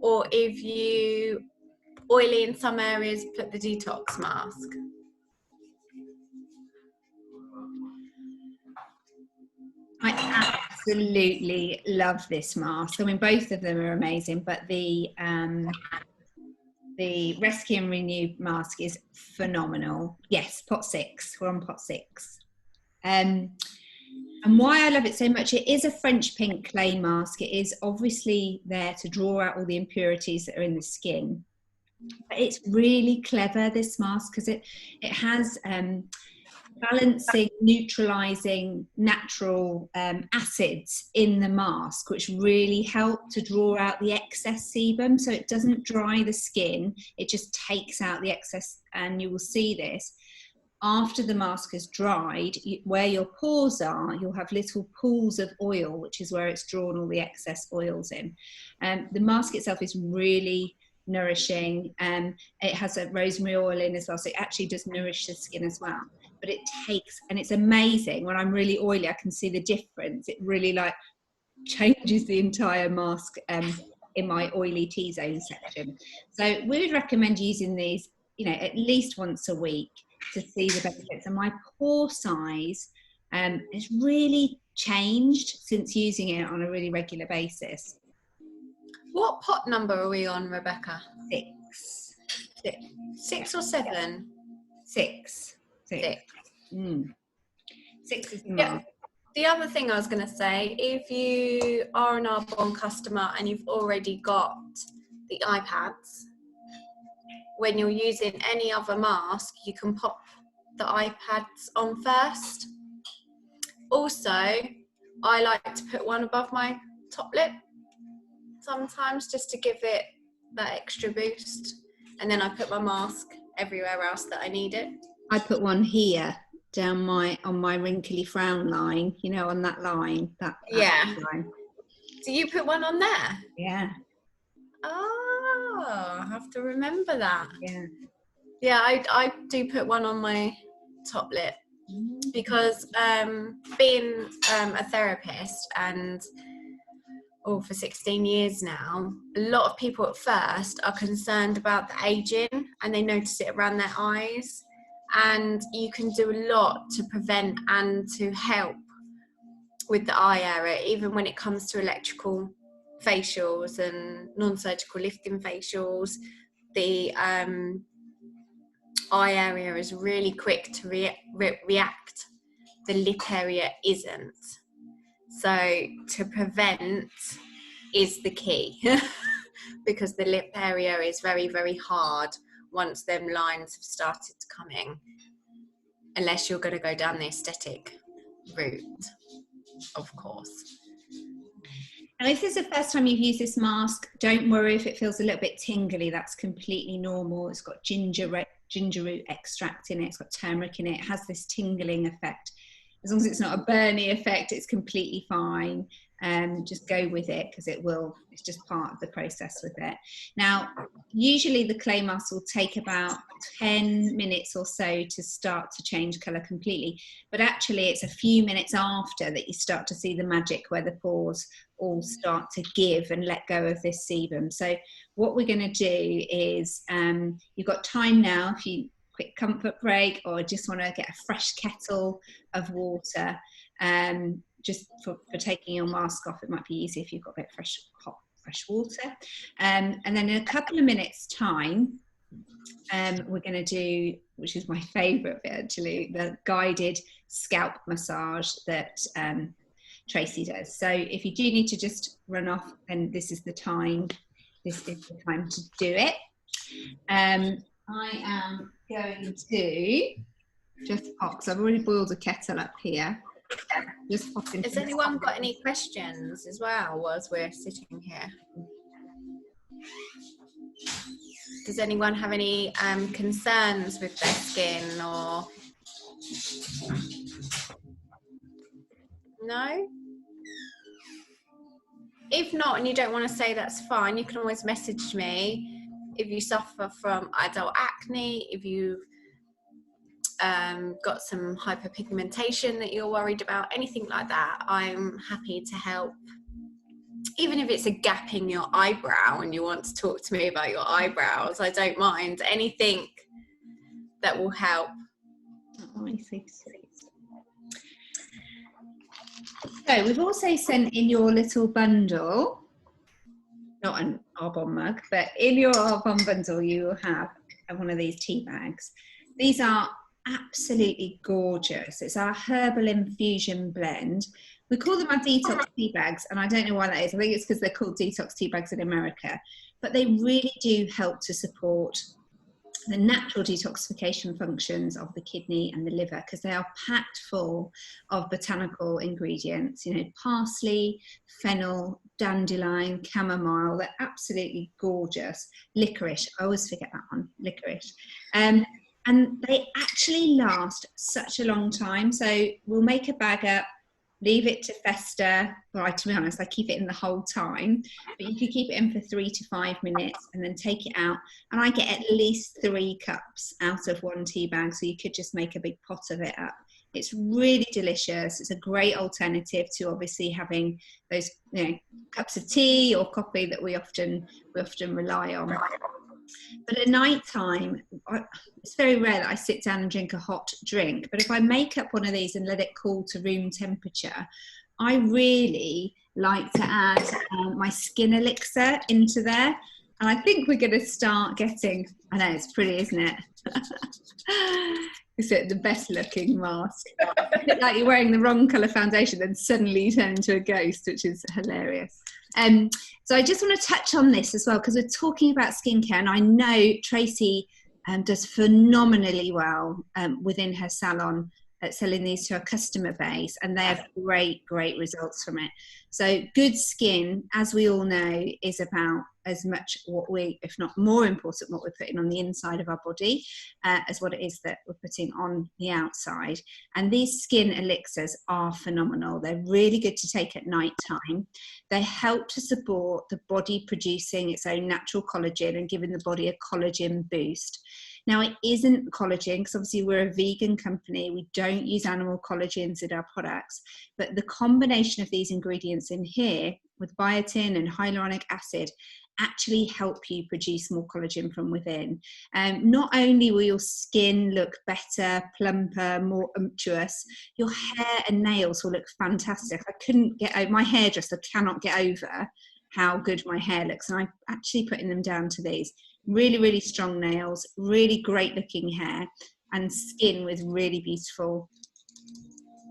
or if you oily in some areas, put the detox mask. I absolutely love this mask. I mean, both of them are amazing, but the Rescue and Renew mask is phenomenal. Yes, pot 6. We're on pot 6. And why I love it so much, it is a French pink clay mask. It is obviously there to draw out all the impurities that are in the skin. But it's really clever, this mask, because it has balancing, neutralizing natural acids in the mask, which really help to draw out the excess sebum. So it doesn't dry the skin, it just takes out the excess. And you will see this after the mask is dried, where your pores are, you'll have little pools of oil, which is where it's drawn all the excess oils in. The mask itself is really nourishing. It has a rosemary oil in as well, so it actually does nourish the skin as well. But it takes, and it's amazing, when I'm really oily, I can see the difference. It really like changes the entire mask in my oily T-zone section. So we would recommend using these, you know, at least once a week to see the benefits. And my pore size has really changed since using it on a really regular basis. What pot number are we on, Rebecca? 6. 6 or 7? 6. 6 is the mark. The other thing I was going to say, if you are an Arbonne customer and you've already got the iPads, when you're using any other mask, you can pop the iPads on first. Also, I like to put one above my top lip sometimes, just to give it that extra boost. And then I put my mask everywhere else that I need it. I put one here down on my wrinkly frown line, you know, on that line. That line. Do you put one on there? Yeah. Oh, I have to remember that. Yeah. Yeah, I do put one on my top lip because being a therapist and for 16 years now, a lot of people at first are concerned about the aging and they notice it around their eyes. And you can do a lot to prevent and to help with the eye area, even when it comes to electrical facials and non-surgical lifting facials. The eye area is really quick to react. The lip area isn't. So to prevent is the key because the lip area is very, very hard once them lines have started coming, unless you're going to go down the aesthetic route, of course. And if this is the first time you've used this mask, don't worry if it feels a little bit tingly. That's completely normal. It's got ginger root extract in it. It's got turmeric in it. It has this tingling effect. As long as it's not a burny effect, it's completely fine. Just go with it because it's just part of the process with it. Now, usually the clay mask will take about 10 minutes or so to start to change colour completely. But actually it's a few minutes after that you start to see the magic where the pores all start to give and let go of this sebum. So what we're going to do is, you've got time now if you quick comfort break or just want to get a fresh kettle of water, just for taking your mask off. It might be easy if you've got a bit of fresh water, and then in a couple of minutes time we're going to do, which is my favorite bit actually, the guided scalp massage that Tracy does. So if you do need to just run off, then this is the time to do it. I am going to just pop, because I've already boiled a kettle up here. Just pop in. Has anyone got any questions as well whilst we're sitting here? Does anyone have any concerns with their skin or? No? If not, and you don't want to say, that's fine. You can always message me. If you suffer from adult acne, if you've got some hyperpigmentation that you're worried about, anything like that, I'm happy to help. Even if it's a gap in your eyebrow and you want to talk to me about your eyebrows, I don't mind. Anything that will help. Oh, I see. So we've also sent in your little bundle, not an Arbonne mug, but in your Arbonne bundle you will have one of these tea bags. These are absolutely gorgeous. It's our herbal infusion blend. We call them our detox tea bags, and I don't know why that is. I think it's because they're called detox tea bags in America, but they really do help to support the natural detoxification functions of the kidney and the liver, because they are packed full of botanical ingredients, you know, parsley, fennel, dandelion, chamomile. They're absolutely gorgeous. Licorice, I always forget that one, licorice. And they actually last such a long time. So we'll make a bag up, leave it to fester. Well, to be honest, I keep it in the whole time, but you could keep it in for 3 to 5 minutes and then take it out. And I get at least 3 cups out of 1 tea bag, so you could just make a big pot of it up. It's really delicious. It's a great alternative to obviously having those, cups of tea or coffee that we often rely on. But at night time, it's very rare that I sit down and drink a hot drink. But if I make up one of these and let it cool to room temperature, I really like to add my skin elixir into there. And I think we're going to start getting, I know it's pretty, isn't it? It's the best looking mask. Like you're wearing the wrong colour foundation, then suddenly you turn into a ghost, which is hilarious. So I just want to touch on this as well, because we're talking about skincare, and I know Tracy does phenomenally well within her salon at selling these to her customer base, and they have great results from it. So good skin, as we all know, is about as much what we, if not more important, what we're putting on the inside of our body as what it is that we're putting on the outside. And these skin elixirs are phenomenal. They're really good to take at night time. They help to support the body producing its own natural collagen and giving the body a collagen boost. Now, it isn't collagen, because obviously we're a vegan company. We don't use animal collagens in our products, but the combination of these ingredients in here with biotin and hyaluronic acid actually help you produce more collagen from within. Not only will your skin look better, plumper, more umptuous, your hair and nails will look fantastic. I couldn't get over, my hairdresser cannot get over how good my hair looks, and I'm actually putting them down to these. Really strong nails, really great looking hair, and skin with really beautiful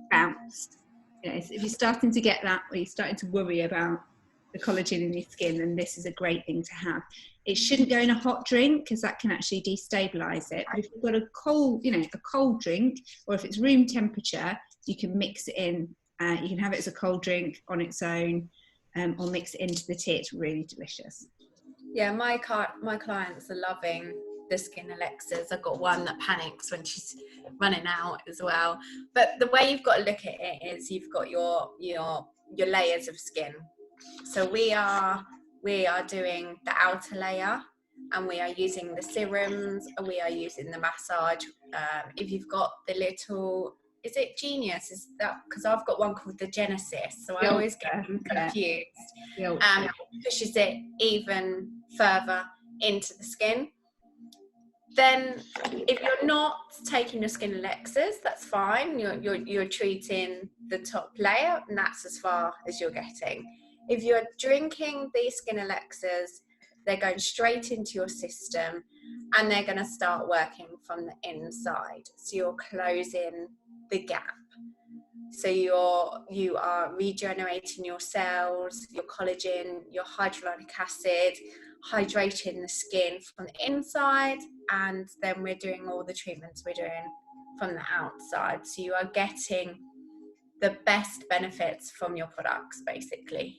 bounce. If you're starting to get that, or you're starting to worry about the collagen in your skin, then this is a great thing to have. It shouldn't go in a hot drink, because that can actually destabilize it. But if you've got a cold, a cold drink, or if it's room temperature, you can mix it in. You can have it as a cold drink on its own, or mix it into the tea. It's really delicious. Yeah, my clients are loving the skin elixirs. I've got one that panics when she's running out as well. But the way you've got to look at it is you've got your layers of skin. So we are doing the outer layer, and we are using the serums, and we are using the massage. If you've got the little, is it Genius? Is that, because I've got one called the Genesis, so I always get confused. Pushes it even further into the skin. Then if you're not taking your skin elixirs, that's fine. You're treating the top layer, and that's as far as you're getting. If you're drinking these skin elixirs, they're going straight into your system, and they're going to start working from the inside. So you're closing the gap. So you are regenerating your cells, your collagen, your hyaluronic acid, hydrating the skin from the inside, and then we're doing all the treatments we're doing from the outside. So you are getting the best benefits from your products, basically.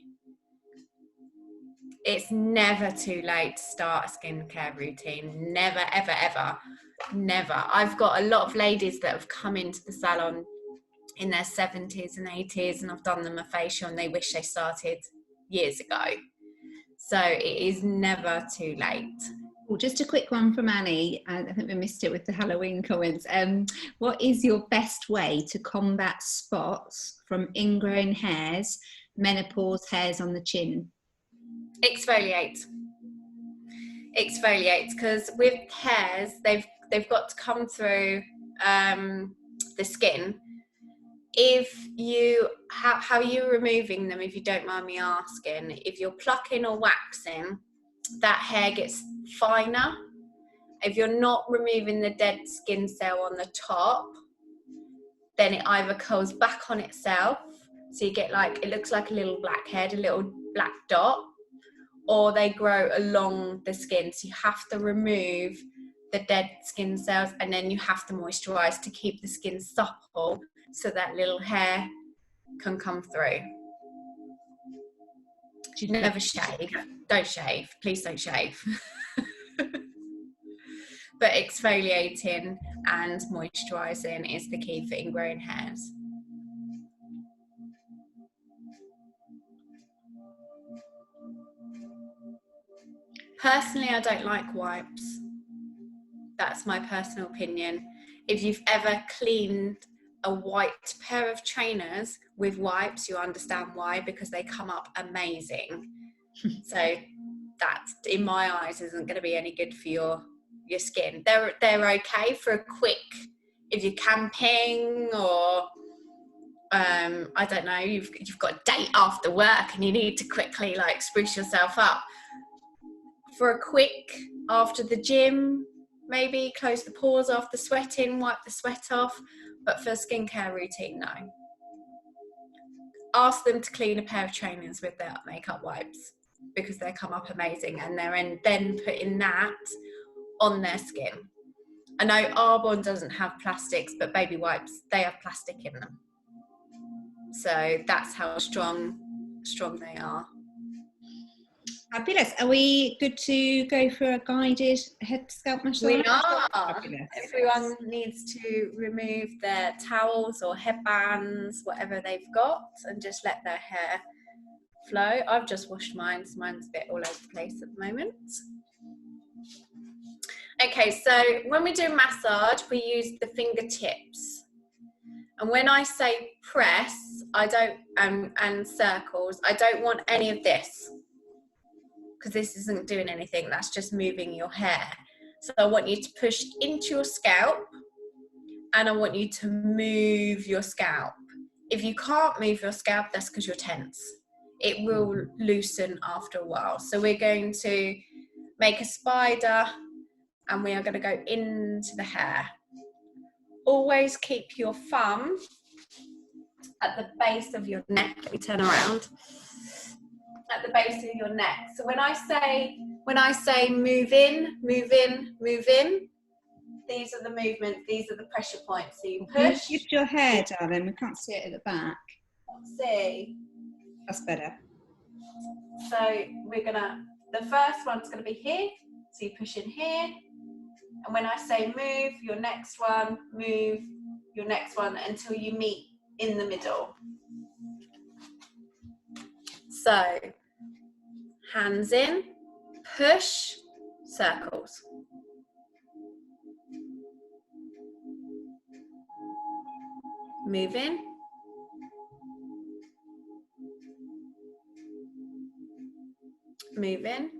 It's never too late to start a skincare routine. Never, ever, ever, never. I've got a lot of ladies that have come into the salon in their 70s and 80s, and I've done them a facial, and they wish they started years ago. So it is never too late. Well, just a quick one from Annie. I think we missed it with the Halloween comments. What is your best way to combat spots from ingrown hairs, menopause, hairs on the chin? Exfoliate, because with hairs, they've got to come through the skin. If you, how are you removing them, if you don't mind me asking? If you're plucking or waxing, that hair gets finer. If you're not removing the dead skin cell on the top, then it either curls back on itself, so you get like, it looks like a little black head, a little black dot, or they grow along the skin. So you have to remove the dead skin cells, and then you have to moisturize to keep the skin supple, so that little hair can come through. Never shave. Don't shave. Please don't shave. But exfoliating and moisturising is the key for ingrown hairs. Personally, I don't like wipes. That's my personal opinion. If you've ever cleaned a white pair of trainers with wipes, you understand why, because they come up amazing. So that, in my eyes, isn't going to be any good for your skin. They're okay for a quick, if you're camping or I don't know, you've got a date after work and you need to quickly like spruce yourself up. For a quick after the gym, maybe close the pores after sweating, wipe the sweat off. But for a skincare routine, no. Ask them to clean a pair of trainers with their makeup wipes, because they come up amazing, and they're then putting that on their skin. I know Arbonne doesn't have plastics, but baby wipes, they have plastic in them. So that's how strong they are. Fabulous. Are we good to go for a guided head scalp massage? We are. Fabulous. Everyone needs to remove their towels or headbands, whatever they've got, and just let their hair flow. I've just washed mine, so mine's a bit all over the place at the moment. Okay, so when we do massage, we use the fingertips. And when I say press, I don't, and circles, I don't want any of this, because this isn't doing anything. That's just moving your hair. So I want you to push into your scalp, and I want you to move your scalp. If you can't move your scalp, that's because you're tense. It will loosen after a while. So we're going to make a spider, and we are going to go into the hair. Always keep your thumb at the base of your neck. Let me turn around. At the base of your neck. So when I say move in, move in, move in, these are the movements, these are the pressure points. So you push. Lift your hair, darling. We can't see it at the back. See. That's better. So the first one's gonna be here. So you push in here. And when I say move, your next one, move, your next one, until you meet in the middle. So, hands in, push, circles. Move in. Move in.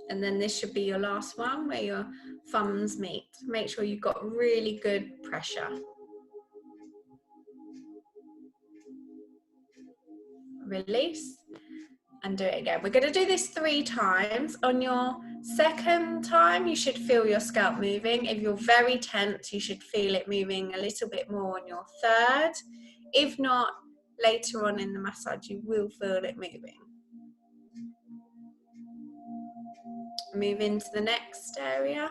And then this should be your last one, where your thumbs meet. Make sure you've got really good pressure. Release and do it again. We're going to do this 3 times. On your second time, you should feel your scalp moving. If you're very tense, you should feel it moving a little bit more on your third. If not, later on in the massage, you will feel it moving. Move into the next area.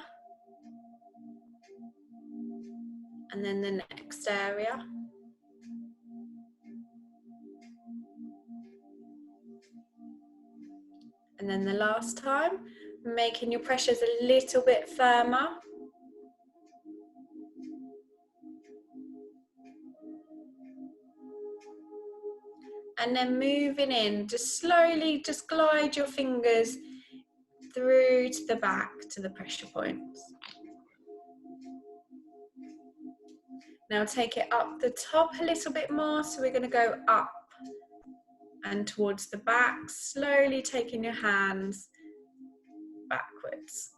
And then the next area. And then the last time, making your pressures a little bit firmer. And then moving in, just slowly, just glide your fingers through to the back to the pressure points. Now take it up the top a little bit more. So we're going to go up and towards the back, slowly taking your hands backwards.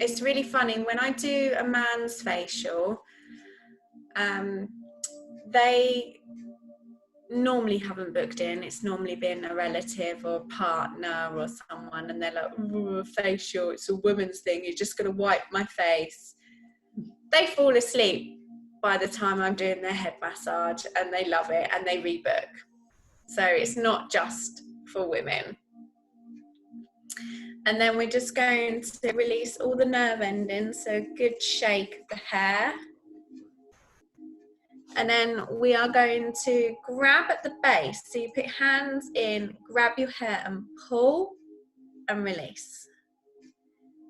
It's really funny, when I do a man's facial, they normally haven't booked in. It's normally been a relative or a partner or someone, and they're like, ooh, a facial, it's a woman's thing, you're just going to wipe my face. They fall asleep by the time I'm doing their head massage, and they love it and they rebook. So it's not just for women. And then we're just going to release all the nerve endings, so good shake of the hair. And then we are going to grab at the base. So you put hands in, grab your hair and pull and release.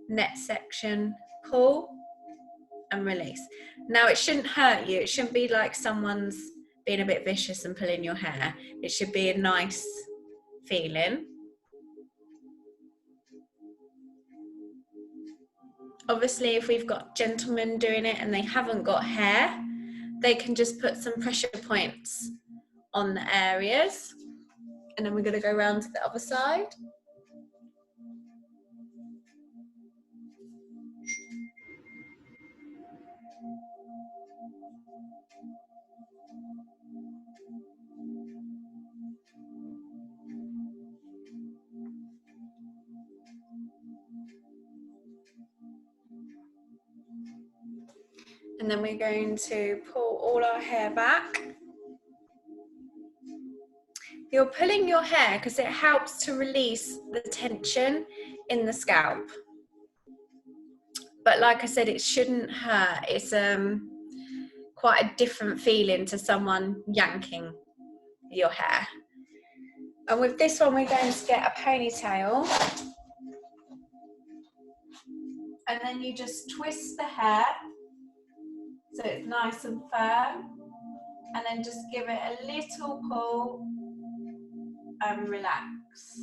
Next section, pull and release. Now it shouldn't hurt you. It shouldn't be like someone's being a bit vicious and pulling your hair. It should be a nice feeling. Obviously, if we've got gentlemen doing it and they haven't got hair, they can just put some pressure points on the areas. And then we're going to go around to the other side. And then we're going to pull all our hair back. You're pulling your hair because it helps to release the tension in the scalp. But like I said, it shouldn't hurt. It's quite a different feeling to someone yanking your hair. And with this one, we're going to get a ponytail. And then you just twist the hair so it's nice and firm. And then just give it a little pull and relax.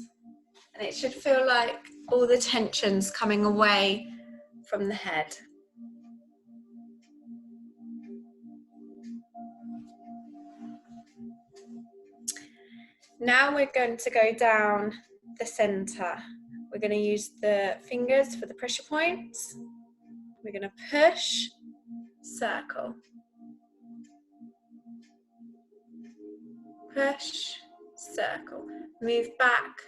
And it should feel like all the tension's coming away from the head. Now we're going to go down the center. We're going to use the fingers for the pressure points. We're going to push, circle. Push, circle. Move back.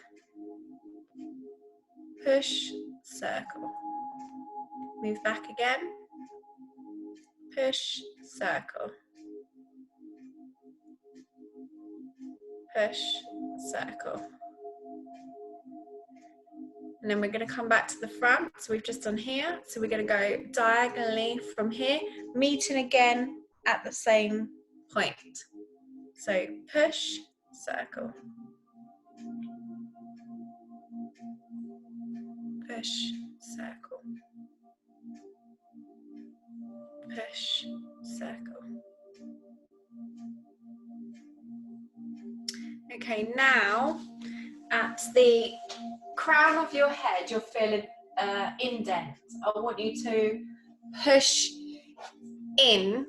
Push, circle. Move back again. Push, circle. Push, circle. And then we're going to come back to the front. So we've just done here. So we're going to go diagonally from here, meeting again at the same point. So push, circle. Push, circle. Push, circle. Okay, now at the crown of your head, you're feeling indent. I want you to push in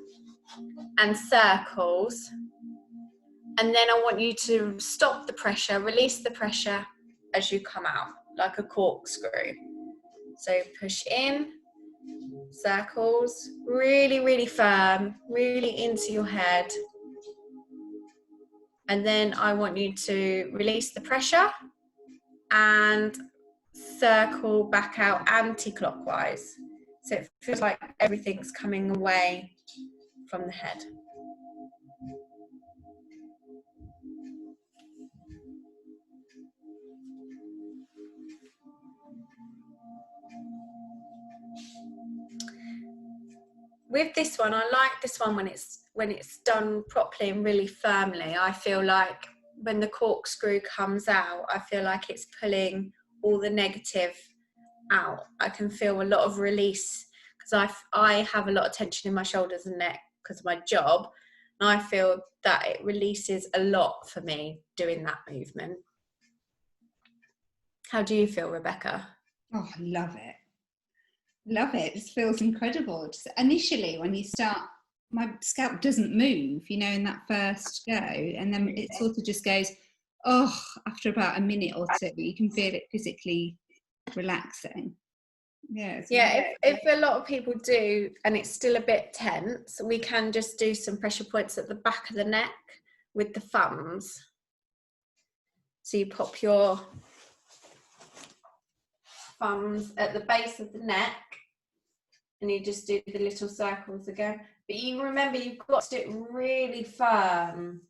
and circles. And then I want you to stop the pressure, release the pressure as you come out, like a corkscrew. So push in, circles, really, really firm, really into your head. And then I want you to release the pressure and circle back out anti-clockwise. So it feels like everything's coming away from the head. With this one, I like this one when it's done properly and really firmly. I feel like when the corkscrew comes out, I feel like it's pulling all the negative out. I can feel a lot of release because I have a lot of tension in my shoulders and neck because of my job, and I feel that it releases a lot for me doing that movement. How do you feel, Rebecca? Oh, I love it. Love it. This feels incredible. Just initially, when you start, my scalp doesn't move, you know, in that first go, and then it sort of just goes, oh, after about a minute or two, you can feel it physically relaxing. Yeah. If a lot of people do, and it's still a bit tense, we can just do some pressure points at the back of the neck with the thumbs. So you pop your thumbs at the base of the neck and you just do the little circles again. But you remember, you've got to do it really firm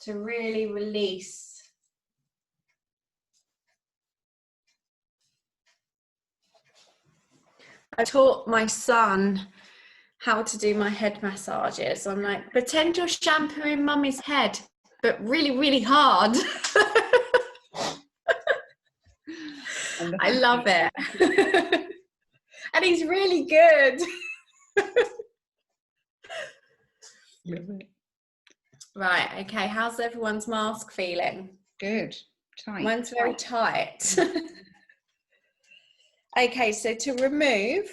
to really release. I taught my son how to do my head massages. I'm like, pretend you're shampooing mummy's head, but really, really hard. I love it. And he's really good. Right, okay, how's everyone's mask feeling? Good. Tight. Mine's very tight. Okay, so to remove,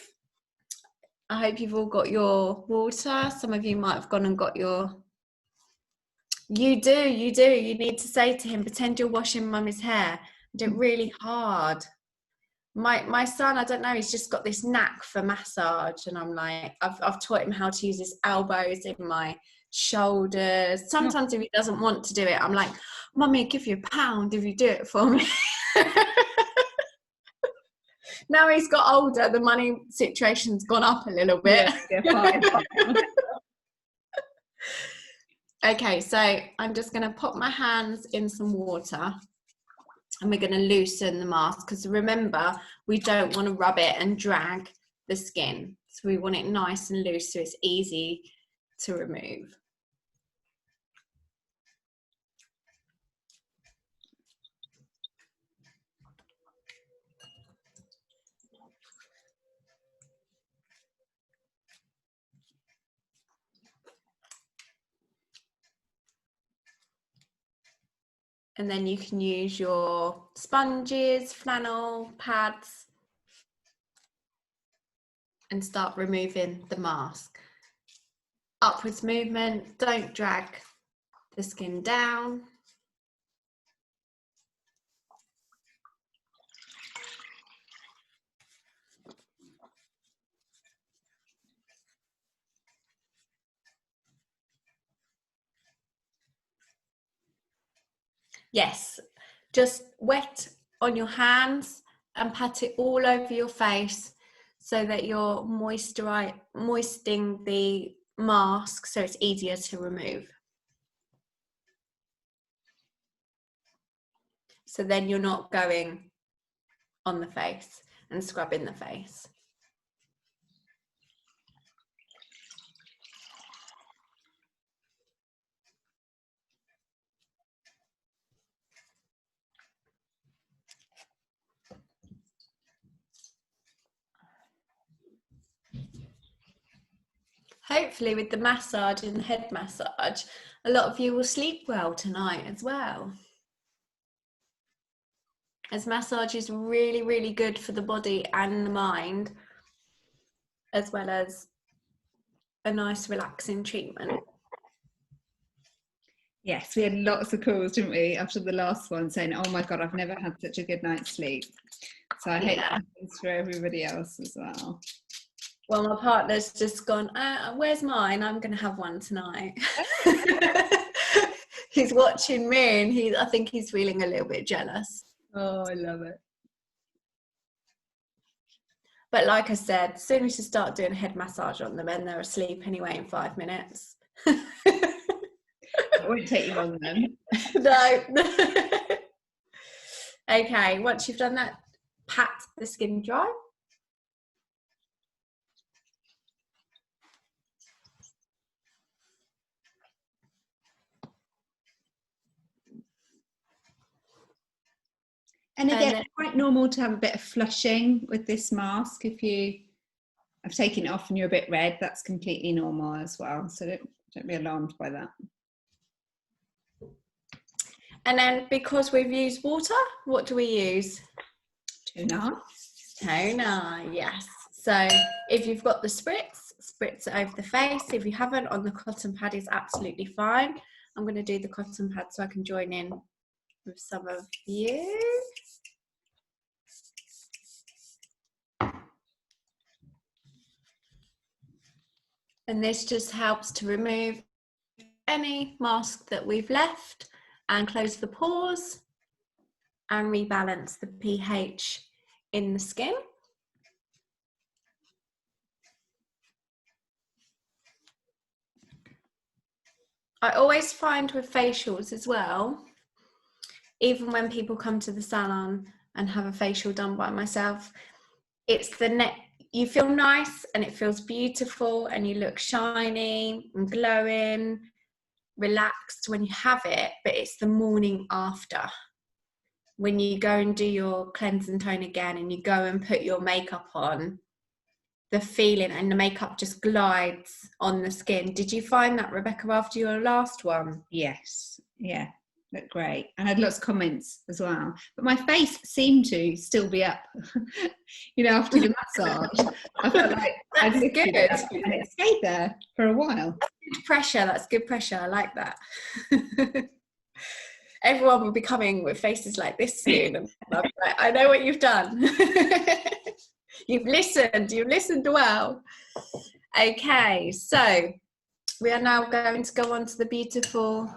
I hope you've all got your water. Some of you might have gone and got your... You do. You need to say to him, pretend you're washing mummy's hair. Do it really hard. My son, I don't know, he's just got this knack for massage, and I'm like, I've taught him how to use his elbows in my shoulders. Sometimes if he doesn't want to do it, I'm like, mummy, I'll give you £1 if you do it for me. Now he's got older, the money situation's gone up a little bit. Yeah, Okay, so I'm just going to put my hands in some water, and we're going to loosen the mask, because remember, we don't want to rub it and drag the skin. So we want it nice and loose so it's easy to remove. And then you can use your sponges, flannel, pads, and start removing the mask. Upwards movement, don't drag the skin down. Yes, just wet on your hands and pat it all over your face so that you're moistening the mask so it's easier to remove. So then you're not going on the face and scrubbing the face. Hopefully with the massage and the head massage, a lot of you will sleep well tonight as well. As massage is really, really good for the body and the mind, as well as a nice relaxing treatment. Yes, we had lots of calls, didn't we, after the last one saying, oh my God, I've never had such a good night's sleep. So I hope that happens for everybody else as well. Well, my partner's just gone, where's mine? I'm going to have one tonight. He's watching me and I think he's feeling a little bit jealous. Oh, I love it. But like I said, as soon as you start doing a head massage on them, and they're asleep anyway in 5 minutes. It won't take you long then. No. Okay, once you've done that, pat the skin dry. And again, it's quite normal to have a bit of flushing with this mask. If you have taken it off and you're a bit red, that's completely normal as well. So don't be alarmed by that. And then because we've used water, what do we use? Toner. Toner, yes. So if you've got the spritz it over the face. If you haven't, on the cotton pad is absolutely fine. I'm going to do the cotton pad so I can join in with some of you. And this just helps to remove any mask that we've left and close the pores and rebalance the pH in the skin. I always find with facials as well, even when people come to the salon and have a facial done by myself, it's the neck. You feel nice and it feels beautiful and you look shiny and glowing, relaxed when you have it, but it's the morning after. When you go and do your cleanse and tone again and you go and put your makeup on, the feeling, and the makeup just glides on the skin. Did you find that, Rebecca, after your last one? Yes, yeah, looked great. And I had lots of comments as well. But my face seemed to still be up, after the massage. I felt like I'd lifted it up and it stayed there for a while. Good pressure, that's good pressure. I like that. Everyone will be coming with faces like this soon. And I'm like, I know what you've done. You've listened well. Okay, so we are now going to go on to the beautiful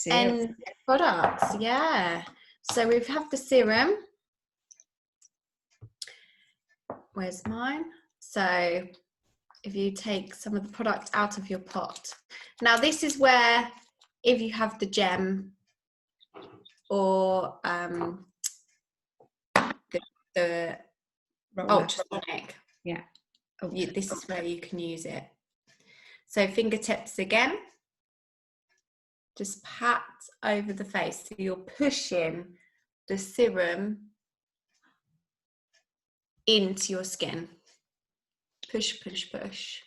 end products. Yeah, so we have the serum. Where's mine? So if you take some of the product out of your pot. Now this is where, if you have the gem or the ultrasonic, yeah, this is where you can use it. So fingertips again, just pat over the face. So you're pushing the serum into your skin. Push, push, push.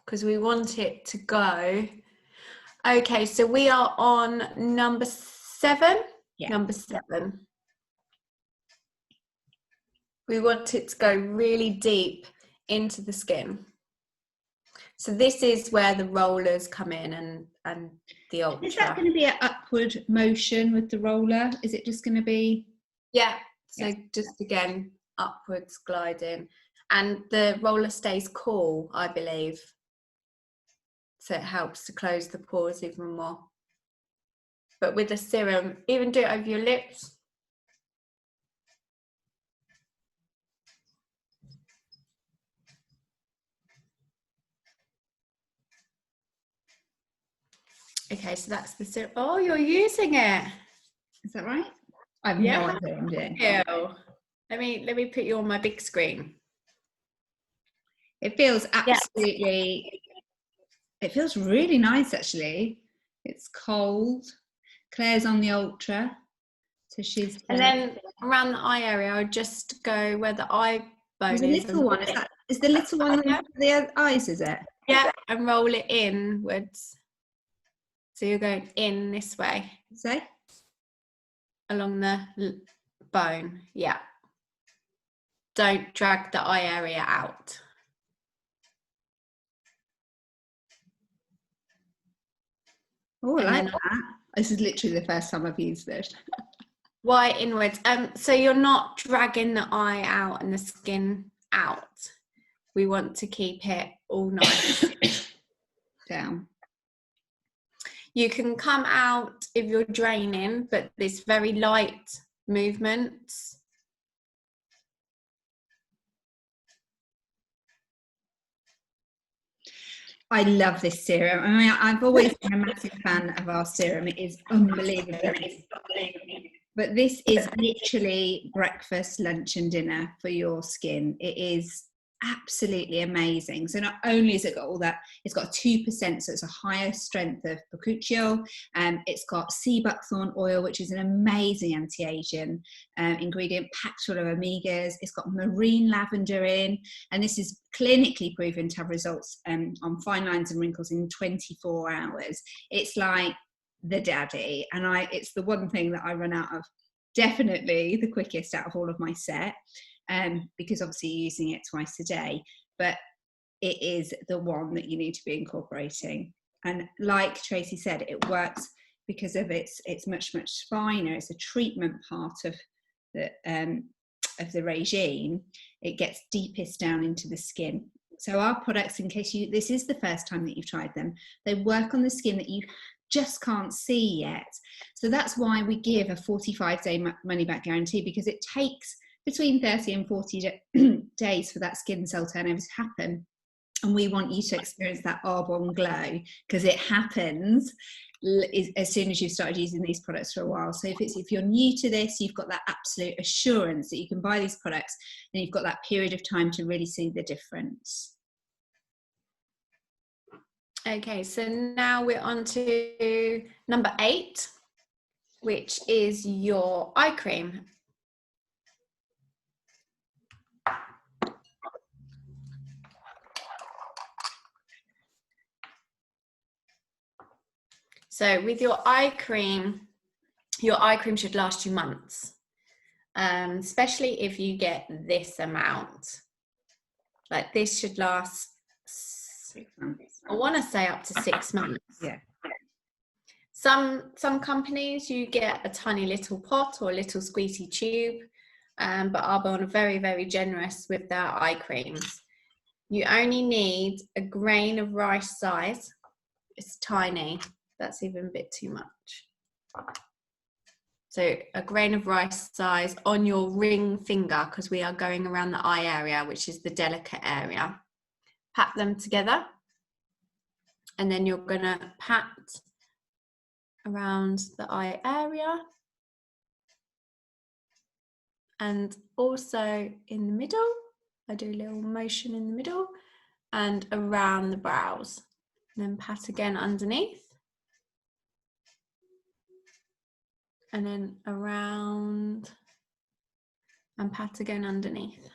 Because we want it to go. Okay, so we are on number 7. Yeah. Number 7. We want it to go really deep into the skin. So this is where the rollers come in and the ultra. Is that going to be an upward motion with the roller? Is it just going to be? Yeah, so just again, upwards gliding. And the roller stays cool, I believe. So it helps to close the pores even more. But with the serum, even do it over your lips. Okay, so that's the serum. Oh, you're using it. Is that right? I have no idea what I'm doing. Let me put you on my big screen. It feels absolutely, it feels really nice actually. It's cold. Claire's on the ultra. So she's... And then around the eye area, I would just go where the eye bone is. The little one, is the little one the eyes, is it? Yeah, and roll it inwards. So you're going in this way. So? Along the bone, yeah. Don't drag the eye area out. Oh, I like that. This is literally the first time I've used this. Why inwards? So you're not dragging the eye out and the skin out. We want to keep it all nice. Down. You can come out if you're draining, but there's very light movements. I love this serum. I mean, I've always been a massive fan of our serum. It is unbelievable. But this is literally breakfast, lunch and dinner for your skin. It is absolutely amazing. So not only has it got all that, it's got 2%, so it's a higher strength of bakuchiol. It's got sea buckthorn oil, which is an amazing anti-aging ingredient, packed full of omegas. It's got marine lavender in, and this is clinically proven to have results on fine lines and wrinkles in 24 hours. It's like the daddy, and it's the one thing that I run out of definitely the quickest out of all of my set. Because obviously you're using it twice a day, but it is the one that you need to be incorporating. And like Tracy said, it works because of it's much finer. It's a treatment part of the regime. It gets deepest down into the skin. So our products, in case this is the first time that you've tried them, they work on the skin that you just can't see yet. So that's why we give a 45-day money-back guarantee, because it takes between 30 and 40 days for that skin cell turnover to happen. And we want you to experience that Arbonne glow, because it happens as soon as you've started using these products for a while. So if you're new to this, you've got that absolute assurance that you can buy these products and you've got that period of time to really see the difference. Okay, so now we're on to number 8, which is your eye cream. So with your eye cream should last you months, especially if you get this amount. Like this should last 6 months. I want to say up to 6 months. Yeah. Some companies you get a tiny little pot or a little squeezy tube, but Arbonne are very, very generous with their eye creams. You only need a grain of rice size. It's tiny. That's even a bit too much. So a grain of rice size on your ring finger, because we are going around the eye area, which is the delicate area. Pat them together. And then you're going to pat around the eye area. And also in the middle. I do a little motion in the middle and around the brows. And then pat again underneath. And then around and pat again underneath.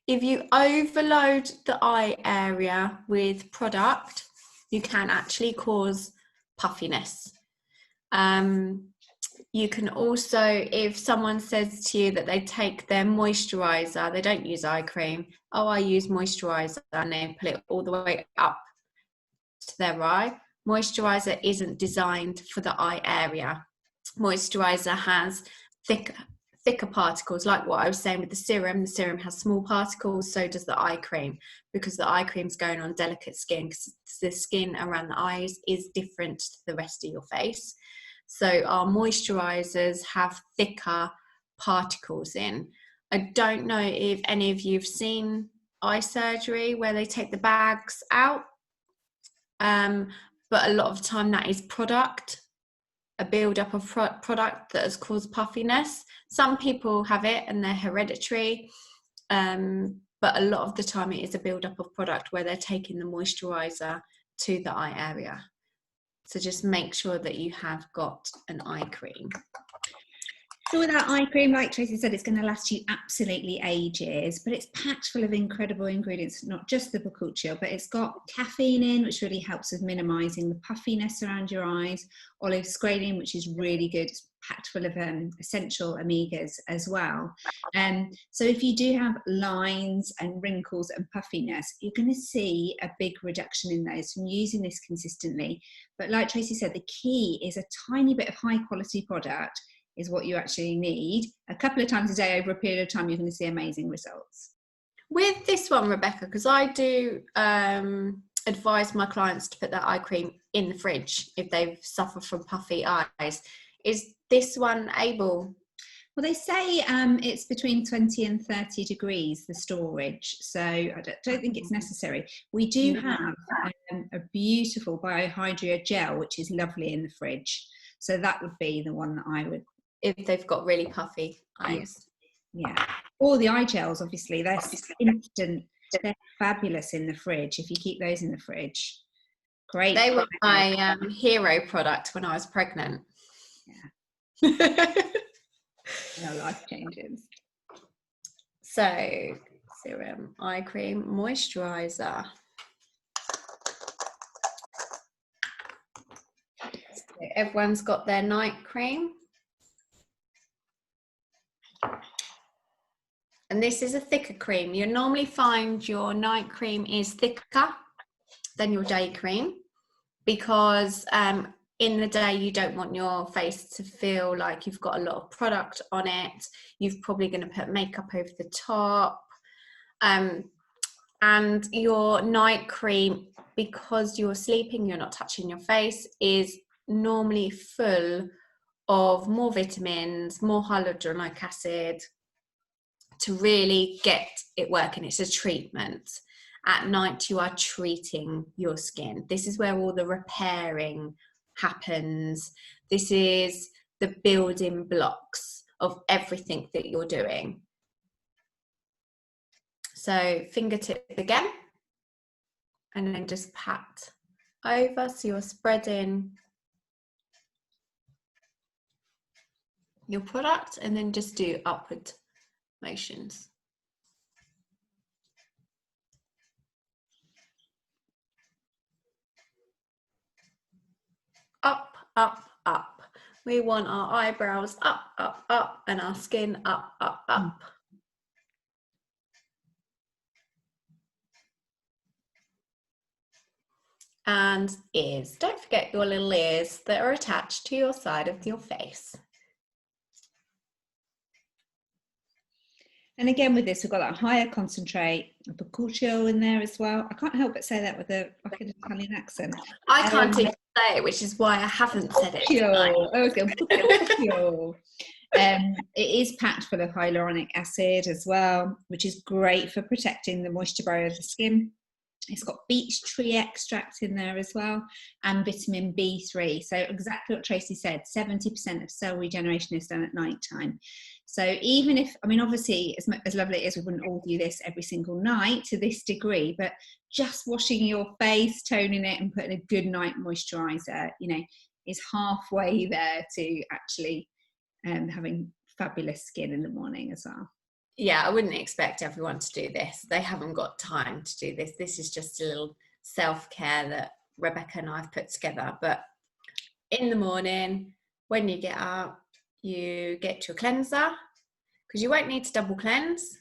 If you overload the eye area with product, you can actually cause puffiness. You can also, if someone says to you that they take their moisturizer, they don't use eye cream, oh, I use moisturizer, and they put it all the way up to their eye. Moisturizer isn't designed for the eye area. Moisturizer has thicker particles, like what I was saying with the serum. The serum has small particles, so does the eye cream, because the eye cream's going on delicate skin, because the skin around the eyes is different to the rest of your face. So our moisturizers have thicker particles in. I don't know if any of you have seen eye surgery where they take the bags out, but a lot of the time that is product, a build-up of product that has caused puffiness. Some people have it and they're hereditary, but a lot of the time it is a build-up of product where they're taking the moisturizer to the eye area. So just make sure that you have got an eye cream. So with that eye cream, like Tracy said, it's going to last you absolutely ages, but it's packed full of incredible ingredients, not just the bakuchiol, but it's got caffeine in, which really helps with minimizing the puffiness around your eyes, olive squalene, which is really good. It's packed full of essential omegas as well. So if you do have lines and wrinkles and puffiness, you're going to see a big reduction in those from using this consistently. But like Tracy said, the key is a tiny bit of high quality product is what you actually need. A couple of times a day over a period of time, you're going to see amazing results. With this one, Rebecca, because I do advise my clients to put their eye cream in the fridge if they suffer from puffy eyes. Is this one able? Well, they say it's between 20 and 30 degrees, the storage. So I don't think it's necessary. We do have a beautiful Biohydria gel, which is lovely in the fridge. So that would be the one that I would. If they've got really puffy eyes. Yeah. Or the eye gels, obviously, they're instant. They're fabulous in the fridge if you keep those in the fridge. Great. They were my hero product when I was pregnant. Yeah. No, life changes. So, serum, eye cream, moisturizer. So everyone's got their night cream. And this is a thicker cream. You'll normally find your night cream is thicker than your day cream because in the day you don't want your face to feel like you've got a lot of product on it. You're probably going to put makeup over the top. And your night cream, because you're sleeping, you're not touching your face, is normally full of more vitamins, more hyaluronic acid, to really get it working. It's a treatment. At night you are treating your skin. This is where all the repairing happens. This is the building blocks of everything that you're doing. So fingertip again, and then just pat over, so you're spreading your product, and then just do upward motions. up, up. We want our eyebrows up, up, up, and our skin up, up, up. And ears. Don't forget your little ears that are attached to your side of your face. And again, with this, we've got that higher concentrate of Boccuccio in there as well. I can't help but say that with like an Italian accent. I can't even say it, which is why I haven't said it. I was going Boccuccio. It is packed full of hyaluronic acid as well, which is great for protecting the moisture barrier of the skin. It's got beech tree extract in there as well, and vitamin B3. So exactly what Tracy said, 70% of cell regeneration is done at night time. So even if, I mean, obviously, as lovely it is, we wouldn't all do this every single night to this degree, but just washing your face, toning it, and putting a good night moisturizer, is halfway there to actually having fabulous skin in the morning as well. Yeah, I wouldn't expect everyone to do this. They haven't got time to do this. This is just a little self-care that Rebecca and I have put together. But in the morning, when you get up, you get your cleanser, because you won't need to double cleanse.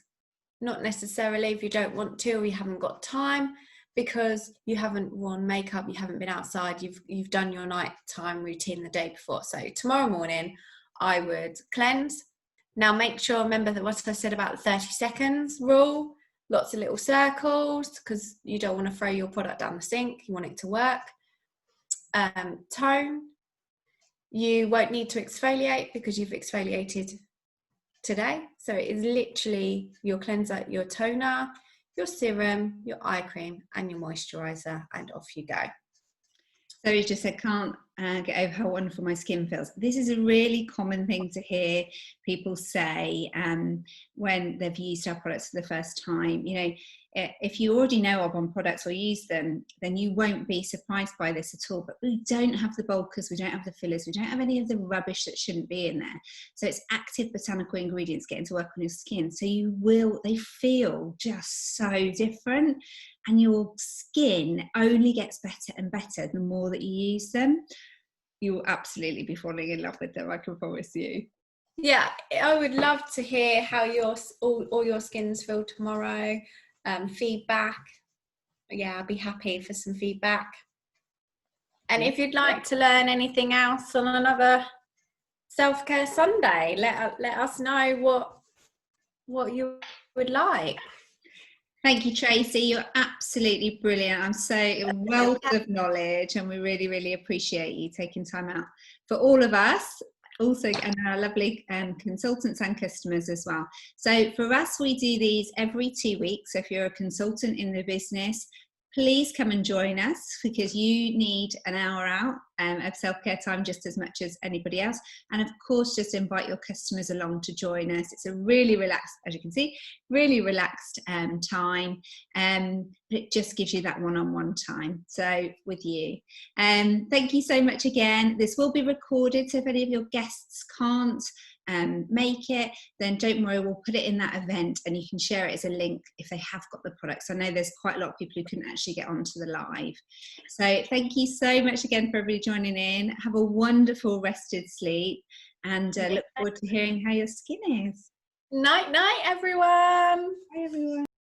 Not necessarily if you don't want to or you haven't got time, because you haven't worn makeup, you haven't been outside, you've done your nighttime routine the day before. So tomorrow morning, I would cleanse. Now make sure, remember that what I said about the 30 seconds rule, lots of little circles, because you don't want to throw your product down the sink, you want it to work. Tone, you won't need to exfoliate because you've exfoliated today. So it is literally your cleanser, your toner, your serum, your eye cream, and your moisturizer, and off you go. So you just said, can't get over how wonderful my skin feels. This is a really common thing to hear people say when they've used our products for the first time. If you already know of our products or use them, then you won't be surprised by this at all. But we don't have the bulkers, we don't have the fillers, we don't have any of the rubbish that shouldn't be in there. So it's active botanical ingredients getting to work on your skin. So they feel just so different. And your skin only gets better and better the more that you use them. You will absolutely be falling in love with them, I can promise you. Yeah, I would love to hear how all your skins feel tomorrow. Feedback. Yeah, I'll be happy for some feedback. And if you'd like to learn anything else on another Self-Care Sunday, let us know what you would like. Thank you, Tracy. You're absolutely brilliant. I'm so a wealth of knowledge, and we really, really appreciate you taking time out for all of us, also, and our lovely consultants and customers as well. So for us, we do these every 2 weeks. So if you're a consultant in the business, please come and join us, because you need an hour out of self-care time just as much as anybody else. And of course, just invite your customers along to join us. It's a really relaxed, as you can see, really relaxed time. It just gives you that one-on-one time. So with you. Thank you so much again. This will be recorded, so if any of your guests can't make it, then don't worry, we'll put it in that event and you can share it as a link if they have got the products. I know there's quite a lot of people who couldn't actually get onto the live. So thank you so much again for everybody joining in. Have a wonderful rested sleep, and look forward to hearing how your skin is. Night night, everyone. Bye everyone.